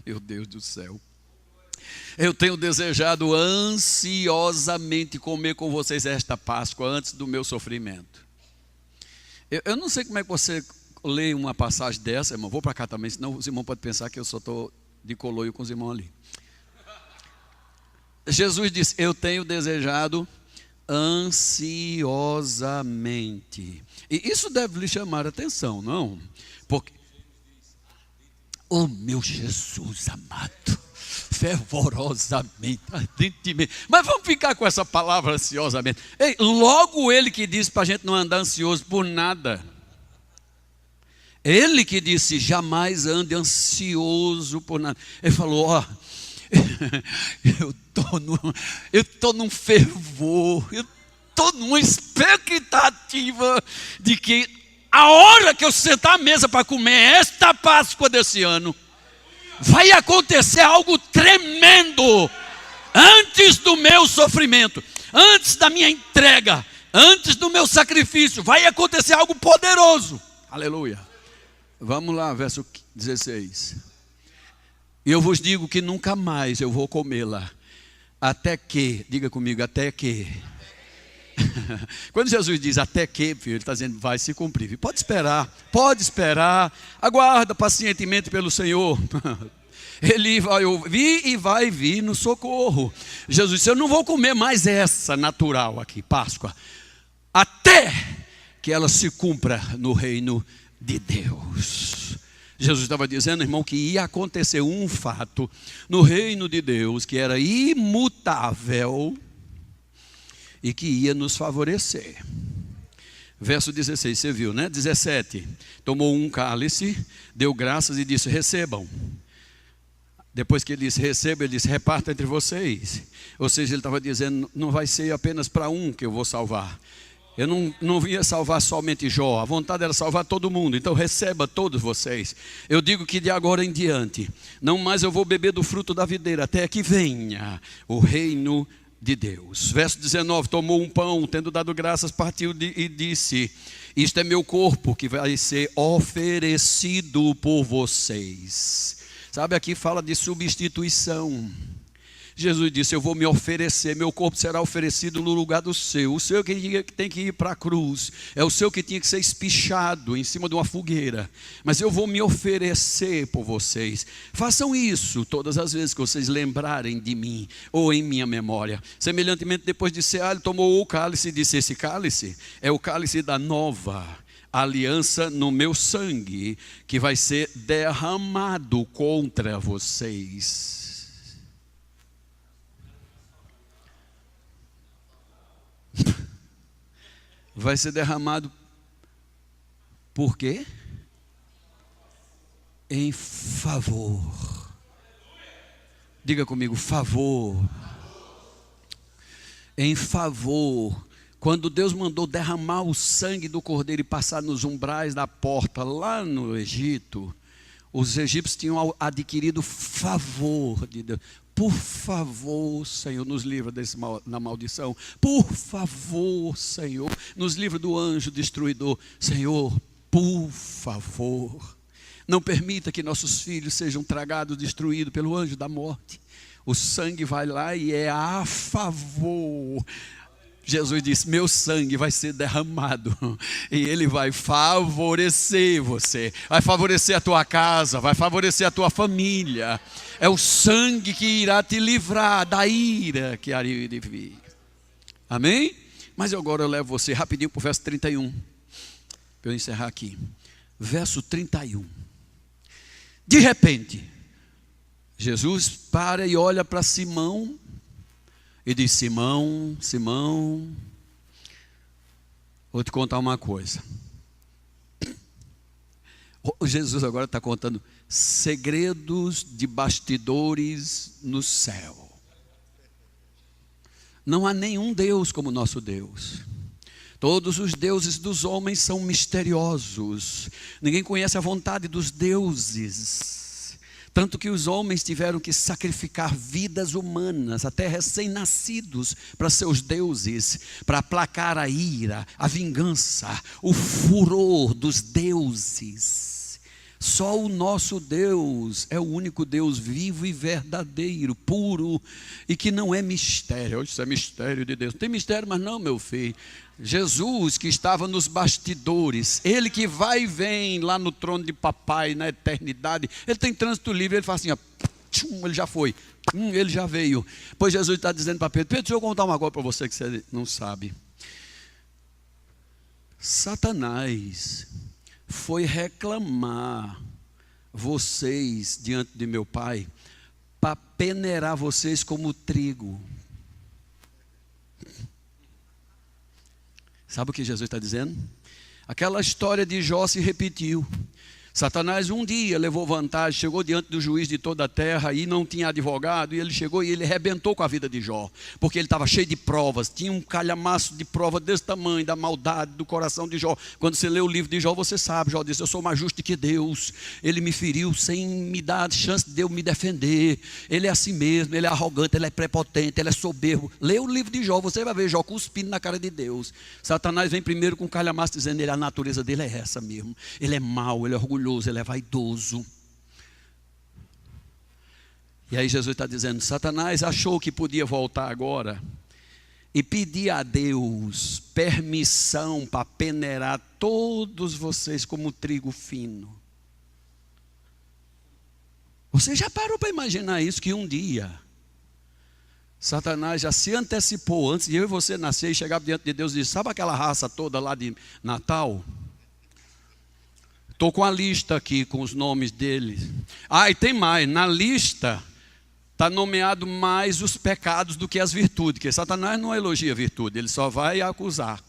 meu Deus do céu, eu tenho desejado ansiosamente comer com vocês esta Páscoa antes do meu sofrimento. Eu não sei como é que você lê uma passagem dessa, irmão. Vou para cá também, senão os irmãos podem pensar que eu só estou de coloio com os irmãos ali. Jesus disse: eu tenho desejado ansiosamente. E isso deve lhe chamar a atenção, não? Porque, oh meu Jesus amado, fervorosamente, ardentemente. Mas vamos ficar com essa palavra ansiosamente. Ei, logo ele que disse para a gente não andar ansioso por nada. Ele que disse, jamais ande ansioso por nada. Ele falou, ó, eu estou num fervor, eu estou numa expectativa de que a hora que eu sentar à mesa para comer esta Páscoa desse ano, vai acontecer algo tremendo, antes do meu sofrimento, antes da minha entrega, antes do meu sacrifício, vai acontecer algo poderoso, aleluia. Vamos lá, verso 16. E eu vos digo que nunca mais eu vou comê-la, até que, diga comigo, até que. Quando Jesus diz até que, filho, ele está dizendo vai se cumprir. Pode esperar, aguarda pacientemente pelo Senhor. Ele vai ouvir e vai vir no socorro. Jesus disse, eu não vou comer mais essa natural aqui, Páscoa, até que ela se cumpra no reino de Deus. Jesus estava dizendo, irmão, que ia acontecer um fato no reino de Deus que era imutável e que ia nos favorecer. Verso 16, você viu, né? 17, tomou um cálice, deu graças e disse, recebam. Depois que ele disse, receba, ele disse, reparta entre vocês. Ou seja, ele estava dizendo, não vai ser apenas para um que eu vou salvar. Eu não ia salvar somente Jó, a vontade era salvar todo mundo, então receba todos vocês. Eu digo que de agora em diante, não mais eu vou beber do fruto da videira, até que venha o reino de Deus. Verso 19, tomou um pão, tendo dado graças, partiu e disse, isto é meu corpo que vai ser oferecido por vocês. Sabe, aqui fala de substituição. Jesus disse, eu vou me oferecer, meu corpo será oferecido no lugar do seu. O seu que tem que ir para a cruz, é o seu que tinha que ser espichado em cima de uma fogueira. Mas eu vou me oferecer por vocês. Façam isso todas as vezes que vocês lembrarem de mim, ou em minha memória. Semelhantemente, depois de cear, ele tomou o cálice e disse, esse cálice é o cálice da nova aliança no meu sangue, que vai ser derramado contra vocês. Vai ser derramado por quê? Em favor. Diga comigo, favor. Em favor. Quando Deus mandou derramar o sangue do cordeiro e passar nos umbrais da porta lá no Egito, os egípcios tinham adquirido favor de Deus. Por favor, Senhor, nos livra da maldição. Por favor, Senhor, nos livra do anjo destruidor. Senhor, por favor, não permita que nossos filhos sejam tragados, destruídos pelo anjo da morte. O sangue vai lá e é a favor. Jesus disse, meu sangue vai ser derramado e ele vai favorecer você, vai favorecer a tua casa, vai favorecer a tua família. É o sangue que irá te livrar da ira que há de vir. Amém? Mas agora eu levo você rapidinho para o verso 31, para eu encerrar aqui. Verso 31. De repente, Jesus para e olha para Simão e diz, Simão, Simão, vou te contar uma coisa. Jesus agora está contando segredos de bastidores no céu. Não há nenhum Deus como nosso Deus. Todos os deuses dos homens são misteriosos. Ninguém conhece a vontade dos deuses. Tanto que os homens tiveram que sacrificar vidas humanas, até recém-nascidos, para seus deuses, para aplacar a ira, a vingança, o furor dos deuses. Só o nosso Deus é o único Deus vivo e verdadeiro, puro, e que não é mistério. Isso é mistério de Deus. Não tem mistério, mas não, meu filho. Jesus que estava nos bastidores, ele que vai e vem lá no trono de papai na eternidade, ele tem trânsito livre, ele faz assim, ó, ele já foi, ele já veio. Pois Jesus está dizendo para Pedro, deixa eu contar uma coisa para você que você não sabe. Satanás foi reclamar vocês diante de meu pai para peneirar vocês como trigo. Sabe o que Jesus está dizendo? Aquela história de Jó se repetiu. Satanás um dia levou vantagem, chegou diante do juiz de toda a terra e não tinha advogado, e ele chegou e ele arrebentou com a vida de Jó, porque ele estava cheio de provas, tinha um calhamaço de prova desse tamanho, da maldade do coração de Jó. Quando você lê o livro de Jó, você sabe, Jó disse: eu sou mais justo que Deus, ele me feriu sem me dar chance de eu me defender, ele é assim mesmo, ele é arrogante, ele é prepotente, ele é soberbo. Lê o livro de Jó, você vai ver Jó cuspindo na cara de Deus. Satanás vem primeiro com o calhamaço dizendo: a natureza dele é essa mesmo, ele é mau, ele é orgulhoso, ele é vaidoso. E aí Jesus está dizendo: Satanás achou que podia voltar agora e pedir a Deus permissão para peneirar todos vocês como trigo fino. Você já parou para imaginar isso? Que um dia Satanás já se antecipou antes de eu e você nascer e chegar diante de Deus e dizer: sabe aquela raça toda lá de Natal? Estou com a lista aqui com os nomes deles. E tem mais, na lista está nomeado mais os pecados do que as virtudes, porque Satanás não elogia a virtude, ele só vai acusar.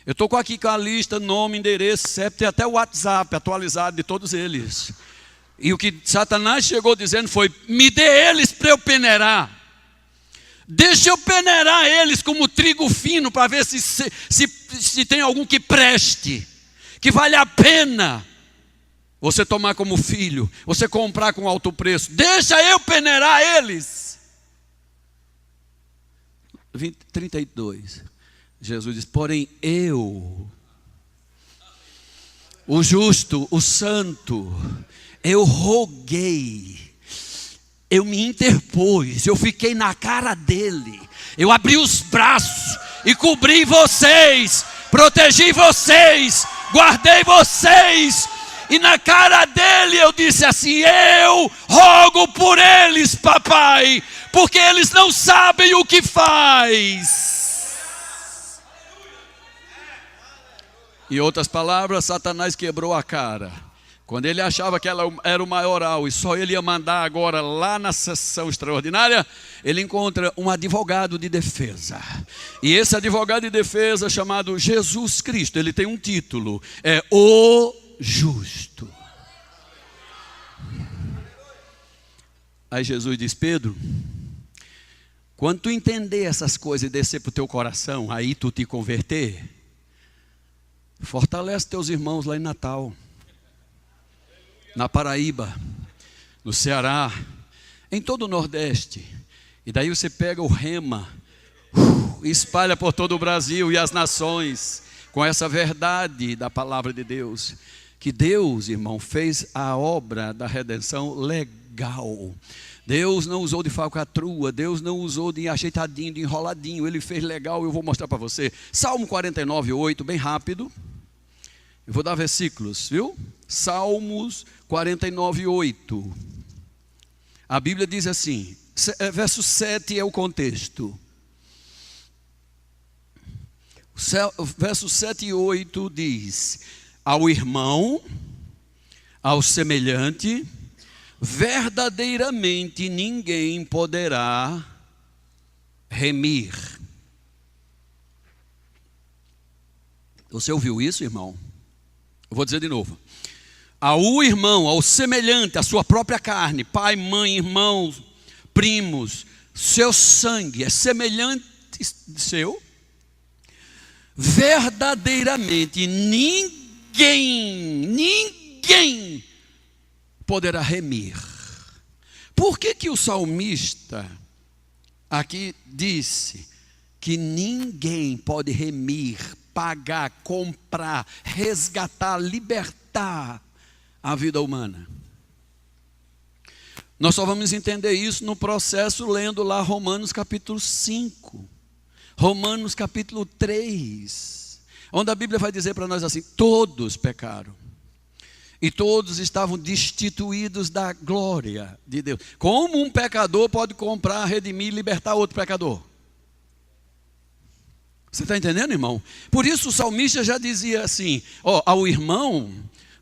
Eu estou aqui com a lista, nome, endereço, CEP, tem até o WhatsApp atualizado de todos eles. E o que Satanás chegou dizendo foi: me dê eles para eu peneirar. Deixa eu peneirar eles como trigo fino, para ver se tem algum que preste, que vale a pena você tomar como filho, você comprar com alto preço. Deixa eu peneirar eles. 32. Jesus diz: porém eu, o justo, o santo, eu roguei, eu me interpus, eu fiquei na cara dele, eu abri os braços e cobri vocês, protegi vocês, guardei vocês. E na cara dele eu disse assim: eu rogo por eles, papai, porque eles não sabem o que faz. Em outras palavras, Satanás quebrou a cara. Quando ele achava que ela era o maioral e só ele ia mandar agora lá na sessão extraordinária, ele encontra um advogado de defesa. E esse advogado de defesa, chamado Jesus Cristo, ele tem um título, é o justo. Aí Jesus diz: Pedro, quando tu entender essas coisas e descer para o teu coração, aí tu te converter, fortalece teus irmãos lá em Natal, na Paraíba, no Ceará, em todo o Nordeste. E daí você pega o rema e espalha por todo o Brasil e as nações, com essa verdade da palavra de Deus. Que Deus, irmão, fez a obra da redenção legal. Deus não usou de falcatrua, Deus não usou de ajeitadinho, de enroladinho, Ele fez legal. Eu vou mostrar para você. Salmo 49:8, bem rápido. Eu vou dar versículos, viu? Salmos 49:8. A Bíblia diz assim, verso 7 é o contexto. O verso 7 e 8 diz: ao irmão, ao semelhante, verdadeiramente ninguém poderá remir. Você ouviu isso, irmão? Eu vou dizer de novo. Ao irmão, ao semelhante, à sua própria carne, pai, mãe, irmãos, primos, seu sangue é semelhante seu, verdadeiramente ninguém poderá remir. Por que o salmista aqui disse que ninguém pode remir, pagar, comprar, resgatar, libertar a vida humana? Nós só vamos entender isso no processo lendo lá Romanos capítulo 5, Romanos capítulo 3, onde a Bíblia vai dizer para nós assim: todos pecaram e todos estavam destituídos da glória de Deus. Como um pecador pode comprar, redimir e libertar outro pecador? Você está entendendo, irmão? Por isso o salmista já dizia assim: ao irmão,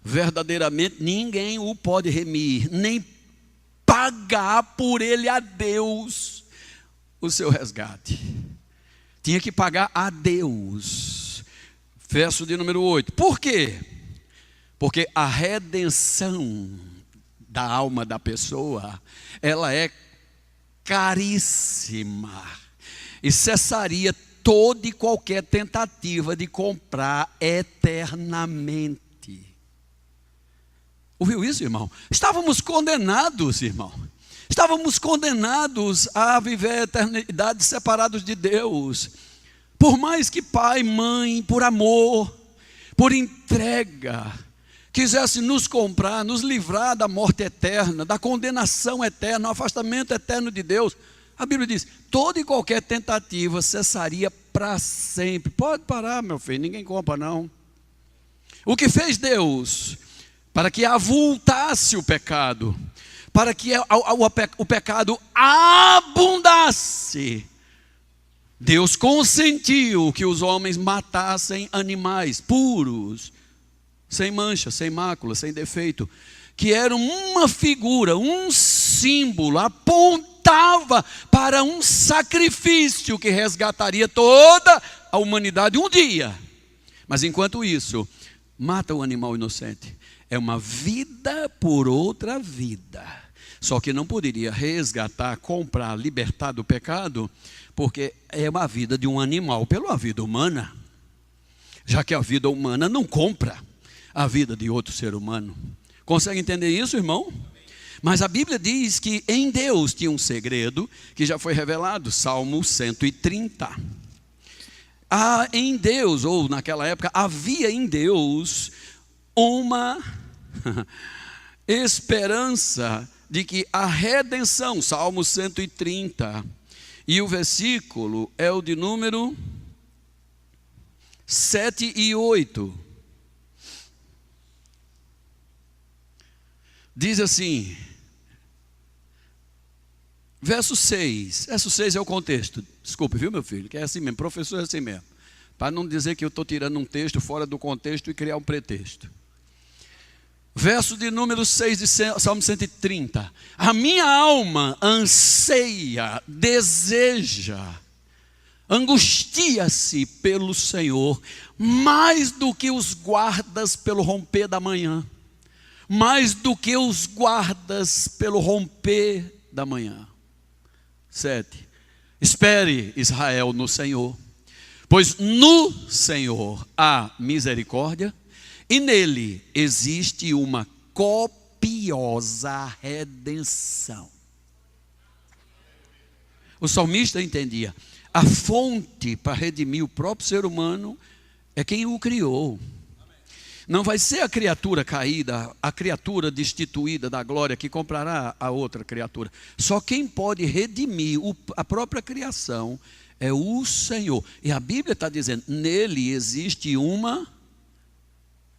verdadeiramente ninguém o pode remir, nem pagar por ele a Deus o seu resgate. Tinha que pagar a Deus. Verso de número 8. Por quê? Porque a redenção da alma da pessoa, ela é caríssima. E cessaria toda e qualquer tentativa de comprar eternamente. Ouviu isso, irmão? Estávamos condenados, irmão. Estávamos condenados a viver a eternidade separados de Deus. Por mais que pai, mãe, por amor, por entrega, quisesse nos comprar, nos livrar da morte eterna, da condenação eterna, do afastamento eterno de Deus, a Bíblia diz, toda e qualquer tentativa cessaria para sempre. Pode parar, meu filho, ninguém compra não. O que fez Deus? Para que avultasse o pecado, para que o pecado abundasse, Deus consentiu que os homens matassem animais puros, sem mancha, sem mácula, sem defeito, que eram uma figura, um símbolo, apontava para um sacrifício que resgataria toda a humanidade um dia. Mas enquanto isso, mata o animal inocente. É uma vida por outra vida. Só que não poderia resgatar, comprar, libertar do pecado, porque é uma vida de um animal pela vida humana. Já que a vida humana não compra a vida de outro ser humano. Consegue entender isso, irmão? Mas a Bíblia diz que em Deus tinha um segredo que já foi revelado, Salmo 130. Em Deus, ou naquela época, havia em Deus uma esperança de que a redenção, Salmo 130, e o versículo é o de número 7 e 8. Diz assim, verso 6 é o contexto. Desculpe, viu, meu filho, que é assim mesmo, professor é assim mesmo. Para não dizer que eu estou tirando um texto fora do contexto e criar um pretexto. Verso de número 6 de Salmo 130. A minha alma anseia, deseja, angustia-se pelo Senhor, mais do que os guardas pelo romper da manhã. Mais do que os guardas pelo romper da manhã. 7. Espere, Israel, no Senhor, pois no Senhor há misericórdia, e nele existe uma copiosa redenção. O salmista entendia, a fonte para redimir o próprio ser humano é quem o criou. Não vai ser a criatura caída, a criatura destituída da glória que comprará a outra criatura. Só quem pode redimir a própria criação é o Senhor. E a Bíblia está dizendo, nele existe uma,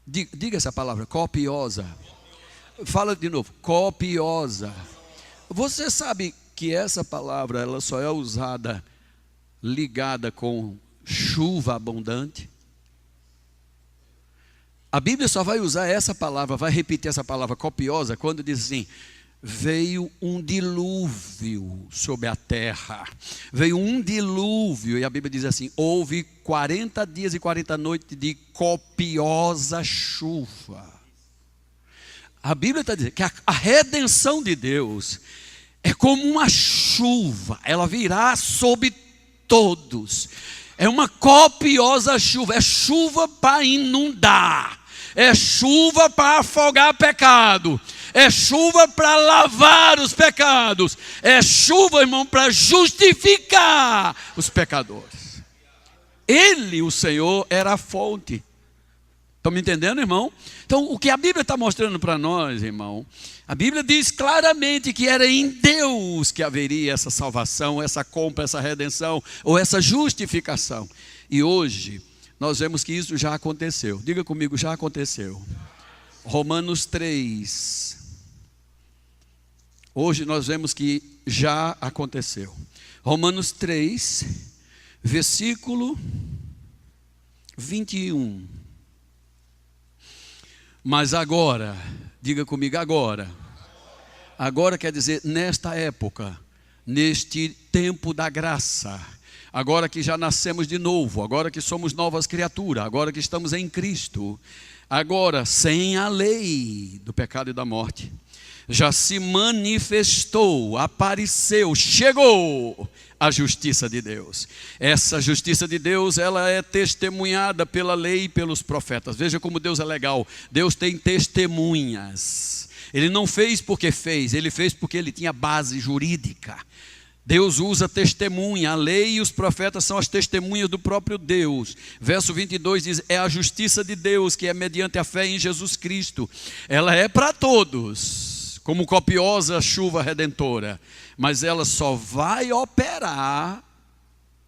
diga essa palavra, copiosa. Fala de novo, copiosa. Você sabe que essa palavra ela só é usada ligada com chuva abundante? A Bíblia só vai usar essa palavra, vai repetir essa palavra copiosa, quando diz assim, veio um dilúvio sobre a terra. Veio um dilúvio, e a Bíblia diz assim, houve 40 dias e 40 noites de copiosa chuva. A Bíblia está dizendo que a redenção de Deus é como uma chuva, ela virá sobre todos. É uma copiosa chuva, é chuva para inundar. É chuva para afogar pecado. É chuva para lavar os pecados. É chuva, irmão, para justificar os pecadores. Ele, o Senhor, era a fonte. Estão me entendendo, irmão? Então, o que a Bíblia está mostrando para nós, irmão, a Bíblia diz claramente que era em Deus que haveria essa salvação, essa compra, essa redenção, ou essa justificação. E hoje, nós vemos que isso já aconteceu. Diga comigo, já aconteceu. Romanos 3. Hoje nós vemos que já aconteceu. Romanos 3, versículo 21. Mas agora, diga comigo agora, Agora quer dizer, nesta época, neste tempo da graça, agora que já nascemos de novo, agora que somos novas criaturas, agora que estamos em Cristo, agora sem a lei do pecado e da morte, já se manifestou, apareceu, chegou a justiça de Deus. Essa justiça de Deus, ela é testemunhada pela lei e pelos profetas. Veja como Deus é legal. Deus tem testemunhas. Ele não fez porque fez, ele fez porque ele tinha base jurídica. Deus usa testemunha, a lei e os profetas são as testemunhas do próprio Deus. Verso 22 diz, é a justiça de Deus que é mediante a fé em Jesus Cristo. Ela é para todos, como copiosa chuva redentora, mas ela só vai operar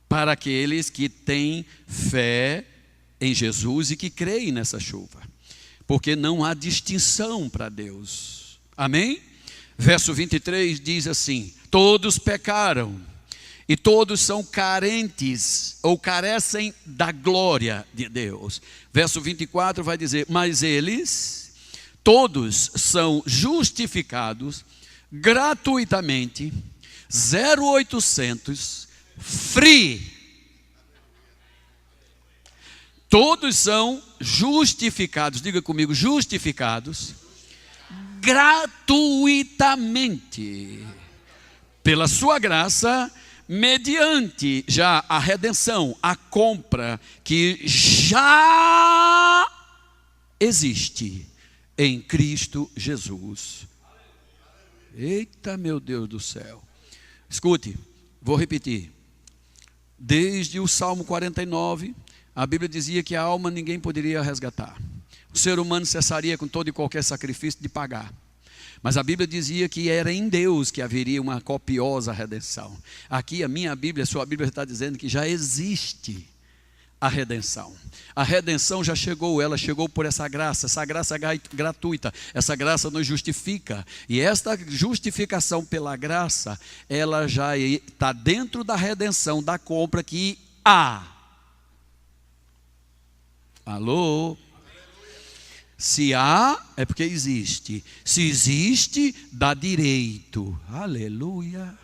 para aqueles que têm fé em Jesus e que creem nessa chuva, porque não há distinção para Deus. Amém? Verso 23 diz assim, todos pecaram e todos são carentes ou carecem da glória de Deus. Verso 24 vai dizer, mas eles todos são justificados gratuitamente, 0800, free. Todos são justificados, diga comigo, justificados gratuitamente, pela sua graça, mediante já a redenção, a compra que já existe em Cristo Jesus. Eita, meu Deus do céu. Escute, vou repetir. Desde o Salmo 49, a Bíblia dizia que a alma ninguém poderia resgatar. O ser humano cessaria com todo e qualquer sacrifício de pagar. Mas a Bíblia dizia que era em Deus que haveria uma copiosa redenção. Aqui a minha Bíblia, a sua Bíblia está dizendo que já existe a redenção. A redenção já chegou, ela chegou por essa graça gratuita. Essa graça nos justifica. E esta justificação pela graça, ela já está dentro da redenção, da compra que há. Alô? Se há, é porque existe. Se existe, dá direito. Aleluia.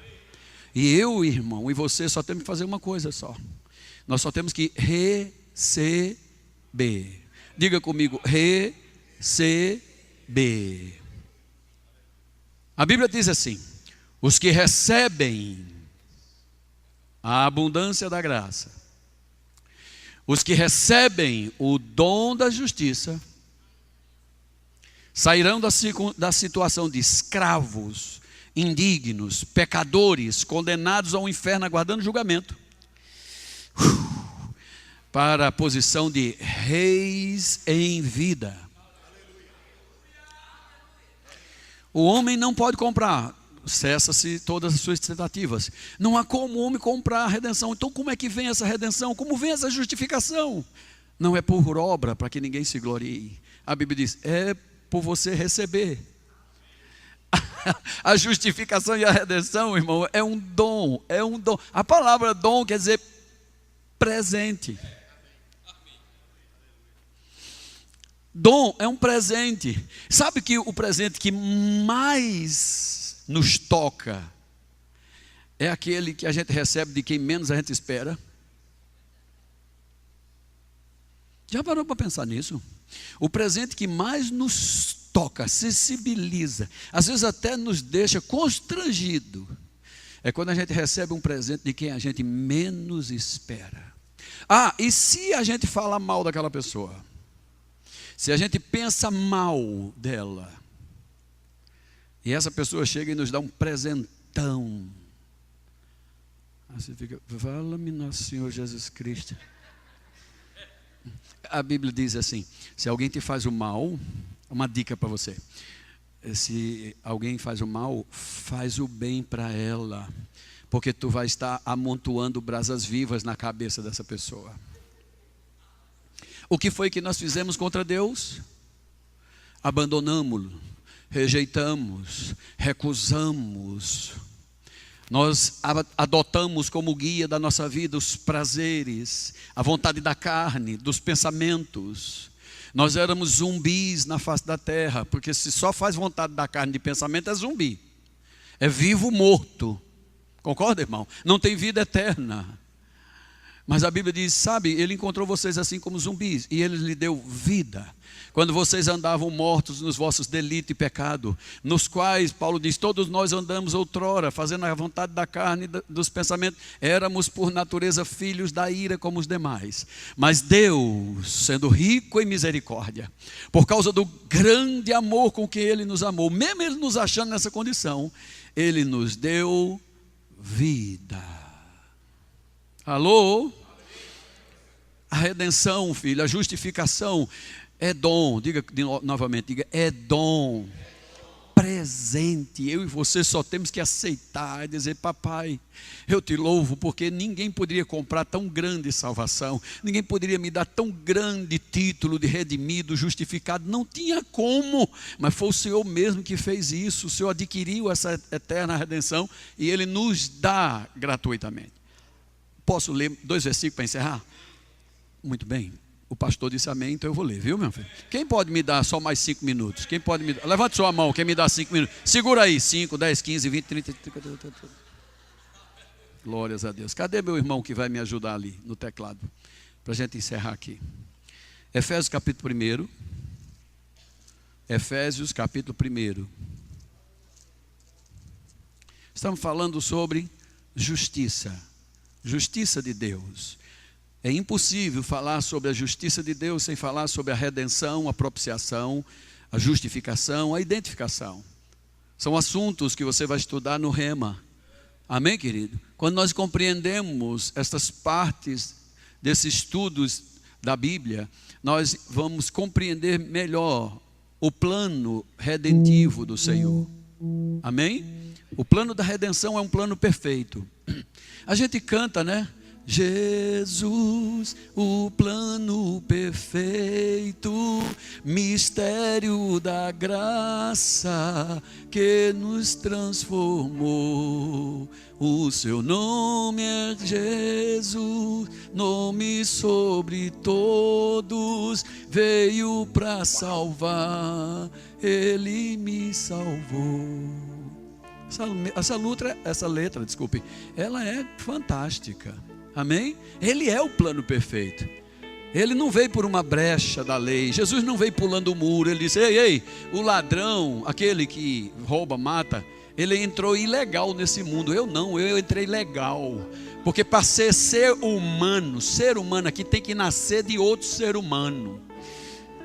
E eu, irmão, e você só temos que fazer uma coisa só. Nós só temos que receber. Diga comigo, receber. A Bíblia diz assim, os que recebem a abundância da graça, os que recebem o dom da justiça, sairão da situação de escravos, indignos, pecadores, condenados ao inferno, aguardando julgamento, para a posição de reis em vida. O homem não pode comprar, cessa-se todas as suas tentativas. Não há como o homem comprar a redenção. Então como é que vem essa redenção? Como vem essa justificação? Não é por obra, para que ninguém se glorie. A Bíblia diz, é por você receber. A justificação e a redenção, irmão, é um dom, é um dom. A palavra dom quer dizer presente. Dom é um presente. Sabe que o presente que mais nos toca é aquele que a gente recebe de quem menos a gente espera? Já parou para pensar nisso? O presente que mais nos toca, sensibiliza, às vezes até nos deixa constrangido, é quando a gente recebe um presente de quem a gente menos espera. Ah, e se a gente fala mal daquela pessoa? Se a gente pensa mal dela, e essa pessoa chega e nos dá um presentão, aí você fica, fala-me nosso Senhor Jesus Cristo. A Bíblia diz assim, se alguém te faz o mal, uma dica para você, se alguém faz o mal, faz o bem para ela, porque tu vai estar amontoando brasas vivas na cabeça dessa pessoa. O que foi que nós fizemos contra Deus? Abandonamos-lo, rejeitamos, recusamos. Nós adotamos como guia da nossa vida os prazeres, a vontade da carne, dos pensamentos. Nós éramos zumbis na face da terra, porque se só faz vontade da carne de pensamento é zumbi. é vivo morto. Concorda, irmão? Não tem vida eterna. Mas a Bíblia diz, sabe, ele encontrou vocês assim como zumbis, e ele lhe deu vida. Quando vocês andavam mortos nos vossos delitos e pecado, nos quais, Paulo diz, todos nós andamos outrora, fazendo a vontade da carne e dos pensamentos, éramos por natureza filhos da ira como os demais. Mas Deus, sendo rico em misericórdia, por causa do grande amor com que Ele nos amou, mesmo Ele nos achando nessa condição, Ele nos deu vida. Alô? A redenção, filho, a justificação é dom. Diga novamente, diga, é dom. Presente. Eu e você só temos que aceitar e dizer, papai, eu te louvo, porque ninguém poderia comprar tão grande salvação, ninguém poderia me dar tão grande título de redimido, justificado, não tinha como, mas foi o Senhor mesmo que fez isso. O Senhor adquiriu essa eterna redenção e Ele nos dá gratuitamente. Posso ler 2 versículos para encerrar? Muito bem. O pastor disse amém, então eu vou ler, viu, meu filho? Quem pode me dar só mais 5 minutos? Quem pode me dar? Levante sua mão, quem me dá 5 minutos? Segura aí, 5, 10, 15, 20, 30. Glórias a Deus. Cadê meu irmão que vai me ajudar ali no teclado? Para a gente encerrar aqui. Efésios capítulo 1. Efésios capítulo 1. Estamos falando sobre justiça. Justiça de Deus. É impossível falar sobre a justiça de Deus sem falar sobre a redenção, a propiciação, a justificação, a identificação. São assuntos que você vai estudar no Rema. Amém, querido? Quando nós compreendemos estas partes desses estudos da Bíblia, nós vamos compreender melhor o plano redentivo do Senhor. Amém? O plano da redenção é um plano perfeito. A gente canta, né? Jesus, o plano perfeito, mistério da graça que nos transformou. O seu nome é Jesus, nome sobre todos, veio para salvar, Ele me salvou. Essa letra, ela é fantástica. Amém? Ele é o plano perfeito. Ele não veio por uma brecha da lei. Jesus não veio pulando o muro. Ele disse, ei, o ladrão, aquele que rouba, mata, ele entrou ilegal nesse mundo. Eu não, eu entrei legal. Porque para ser humano aqui tem que nascer de outro ser humano.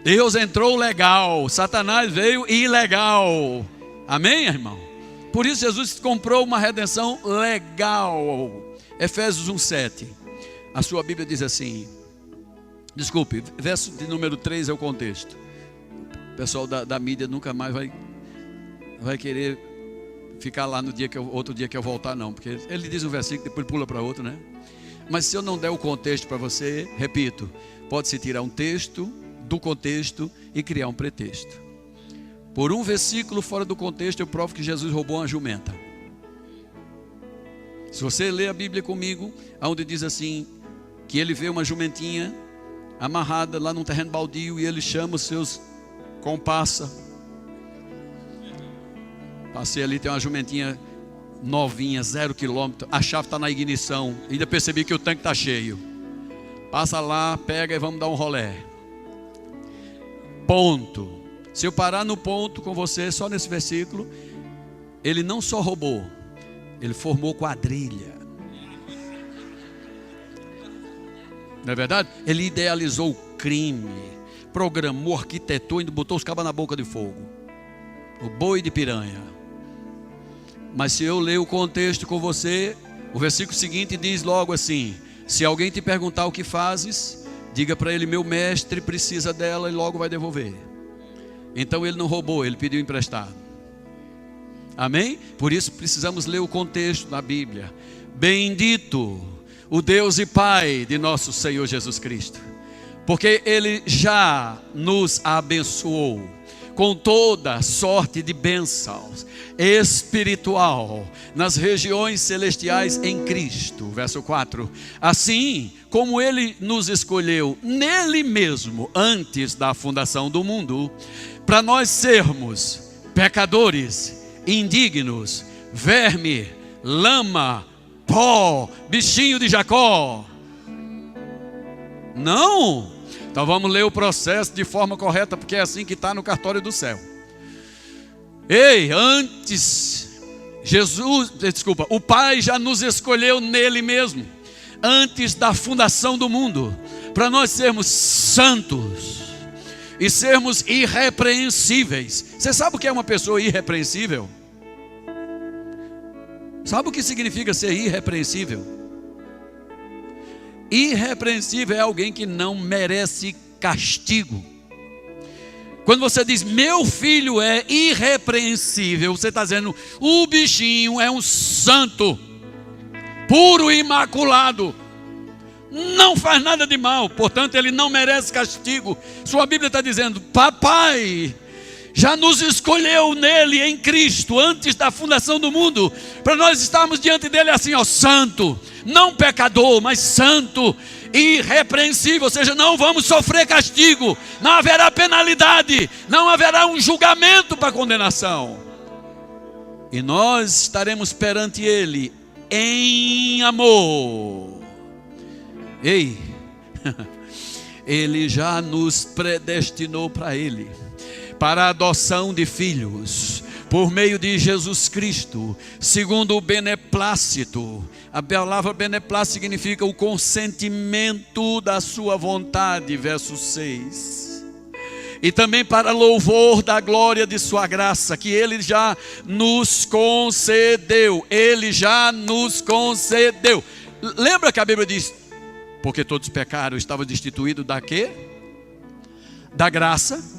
Deus entrou legal, Satanás veio ilegal. Amém, irmão? Por isso Jesus comprou uma redenção legal. Efésios 1:7. A sua Bíblia diz assim. Desculpe, verso de número 3 é o contexto. O pessoal da mídia nunca mais vai querer ficar lá no outro dia que eu voltar, não. Porque ele diz um versículo, depois pula para outro, né? Mas se eu não der o contexto para você, repito, pode-se tirar um texto do contexto e criar um pretexto. Por um versículo fora do contexto, eu provo que Jesus roubou uma jumenta. Se você ler a Bíblia comigo, onde diz assim, que ele vê uma jumentinha amarrada lá num terreno baldio e ele chama os seus comparsa. Passei ali, tem uma jumentinha novinha, 0 quilômetro, a chave está na ignição, ainda percebi que o tanque está cheio. Passa lá, pega e vamos dar um rolé. Ponto. Se eu parar no ponto com você, só nesse versículo, ele não só roubou, ele formou quadrilha. Não é verdade? Ele idealizou o crime, programou, arquitetou, ainda botou os cabas na boca de fogo. O boi de piranha. Mas se eu ler o contexto com você, o versículo seguinte diz logo assim: se alguém te perguntar o que fazes, diga para ele, meu mestre precisa dela, e logo vai devolver. Então ele não roubou, ele pediu emprestado. Amém? Por isso precisamos ler o contexto da Bíblia. Bendito o Deus e Pai de nosso Senhor Jesus Cristo, porque Ele já nos abençoou com toda sorte de bênçãos espiritual nas regiões celestiais em Cristo. Verso 4. Assim como Ele nos escolheu nele mesmo antes da fundação do mundo, para nós sermos pecadores, indignos, verme, lama, pó, bichinho de Jacó. Não. Então vamos ler o processo de forma correta, porque é assim que está no cartório do céu. Ei, o Pai já nos escolheu nele mesmo, antes da fundação do mundo, para nós sermos santos e sermos irrepreensíveis. Você sabe o que é uma pessoa irrepreensível? Sabe o que significa ser irrepreensível? Irrepreensível é alguém que não merece castigo. Quando você diz, meu filho é irrepreensível, você está dizendo, o bichinho é um santo, puro e imaculado, não faz nada de mal, portanto ele não merece castigo. Sua Bíblia está dizendo, papai já nos escolheu nele, em Cristo, antes da fundação do mundo, para nós estarmos diante dele assim, ó, santo, não pecador, mas santo, irrepreensível, ou seja, não vamos sofrer castigo, não haverá penalidade, não haverá um julgamento para condenação, e nós estaremos perante ele em amor. Ei, ele já nos predestinou para ele, para a adoção de filhos, por meio de Jesus Cristo, segundo o beneplácito. A palavra beneplácito significa o consentimento da sua vontade, verso 6. E também para louvor da glória de sua graça, que ele já nos concedeu. Ele já nos concedeu. Lembra que a Bíblia diz, porque todos pecaram, estavam destituídos da quê? Da graça.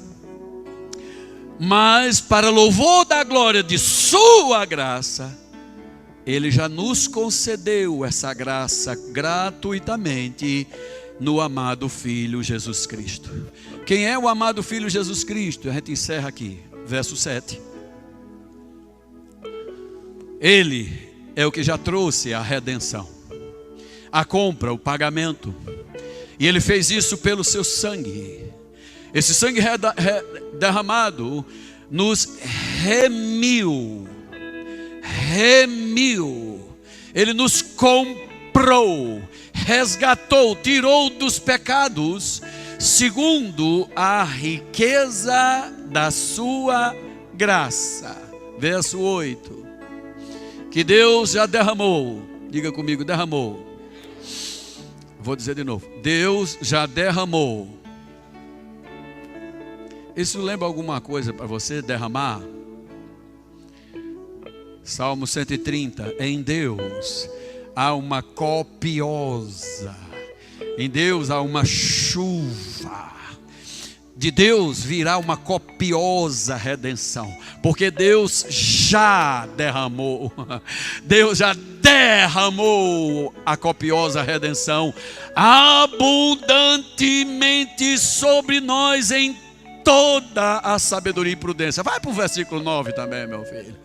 Mas para louvor da glória de sua graça, ele já nos concedeu essa graça gratuitamente no amado Filho Jesus Cristo. Quem é o amado Filho Jesus Cristo? A gente encerra aqui, verso 7. Ele é o que já trouxe a redenção, a compra, o pagamento. E ele fez isso pelo seu sangue. Esse sangue derramado nos remiu. Ele nos comprou, resgatou, tirou dos pecados, segundo a riqueza da sua graça. Verso 8. Que Deus já derramou. Diga comigo, derramou. Vou dizer de novo. Deus já derramou. Isso lembra alguma coisa para você, derramar? Salmo 130. Em Deus há uma copiosa, em Deus há uma chuva, de Deus virá uma copiosa redenção, porque Deus já derramou, Deus já derramou a copiosa redenção abundantemente sobre nós em toda a sabedoria e prudência. Vai para o versículo 9 também, meu filho.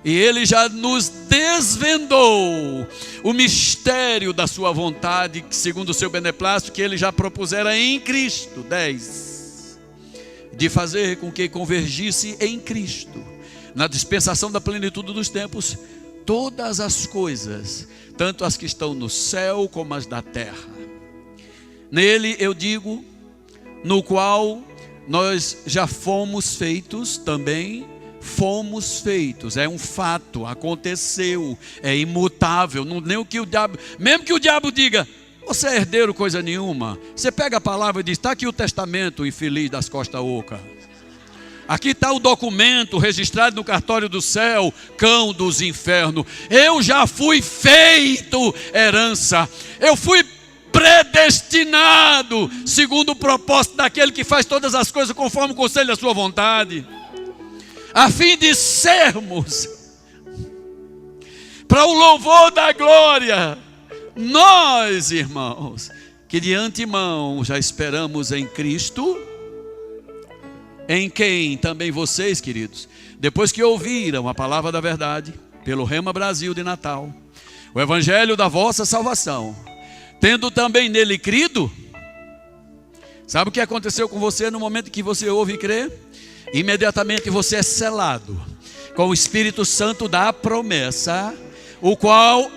E ele já nos desvendou o mistério da sua vontade, segundo o seu beneplácito, que ele já propusera em Cristo. 10. De fazer com que convergisse em Cristo, na dispensação da plenitude dos tempos, todas as coisas, tanto as que estão no céu como as da terra. Nele, eu digo, no qual nós já fomos feitos também. Fomos feitos, é um fato, aconteceu, é imutável. Não, nem o que o diabo, mesmo que o diabo diga, você é herdeiro coisa nenhuma, você pega a palavra e diz, está aqui o testamento infeliz das costas ocas, aqui está o documento registrado no cartório do céu, cão dos infernos. Eu já fui feito herança, eu fui predestinado segundo o propósito daquele que faz todas as coisas conforme o conselho da sua vontade, a fim de sermos, para o louvor da glória, nós, irmãos, que de antemão já esperamos em Cristo, em quem também vocês, queridos, depois que ouviram a palavra da verdade, pelo Rema Brasil de Natal, o evangelho da vossa salvação, tendo também nele crido, sabe o que aconteceu com você no momento que você ouve e crê? Imediatamente você é selado, com o Espírito Santo da promessa, o qual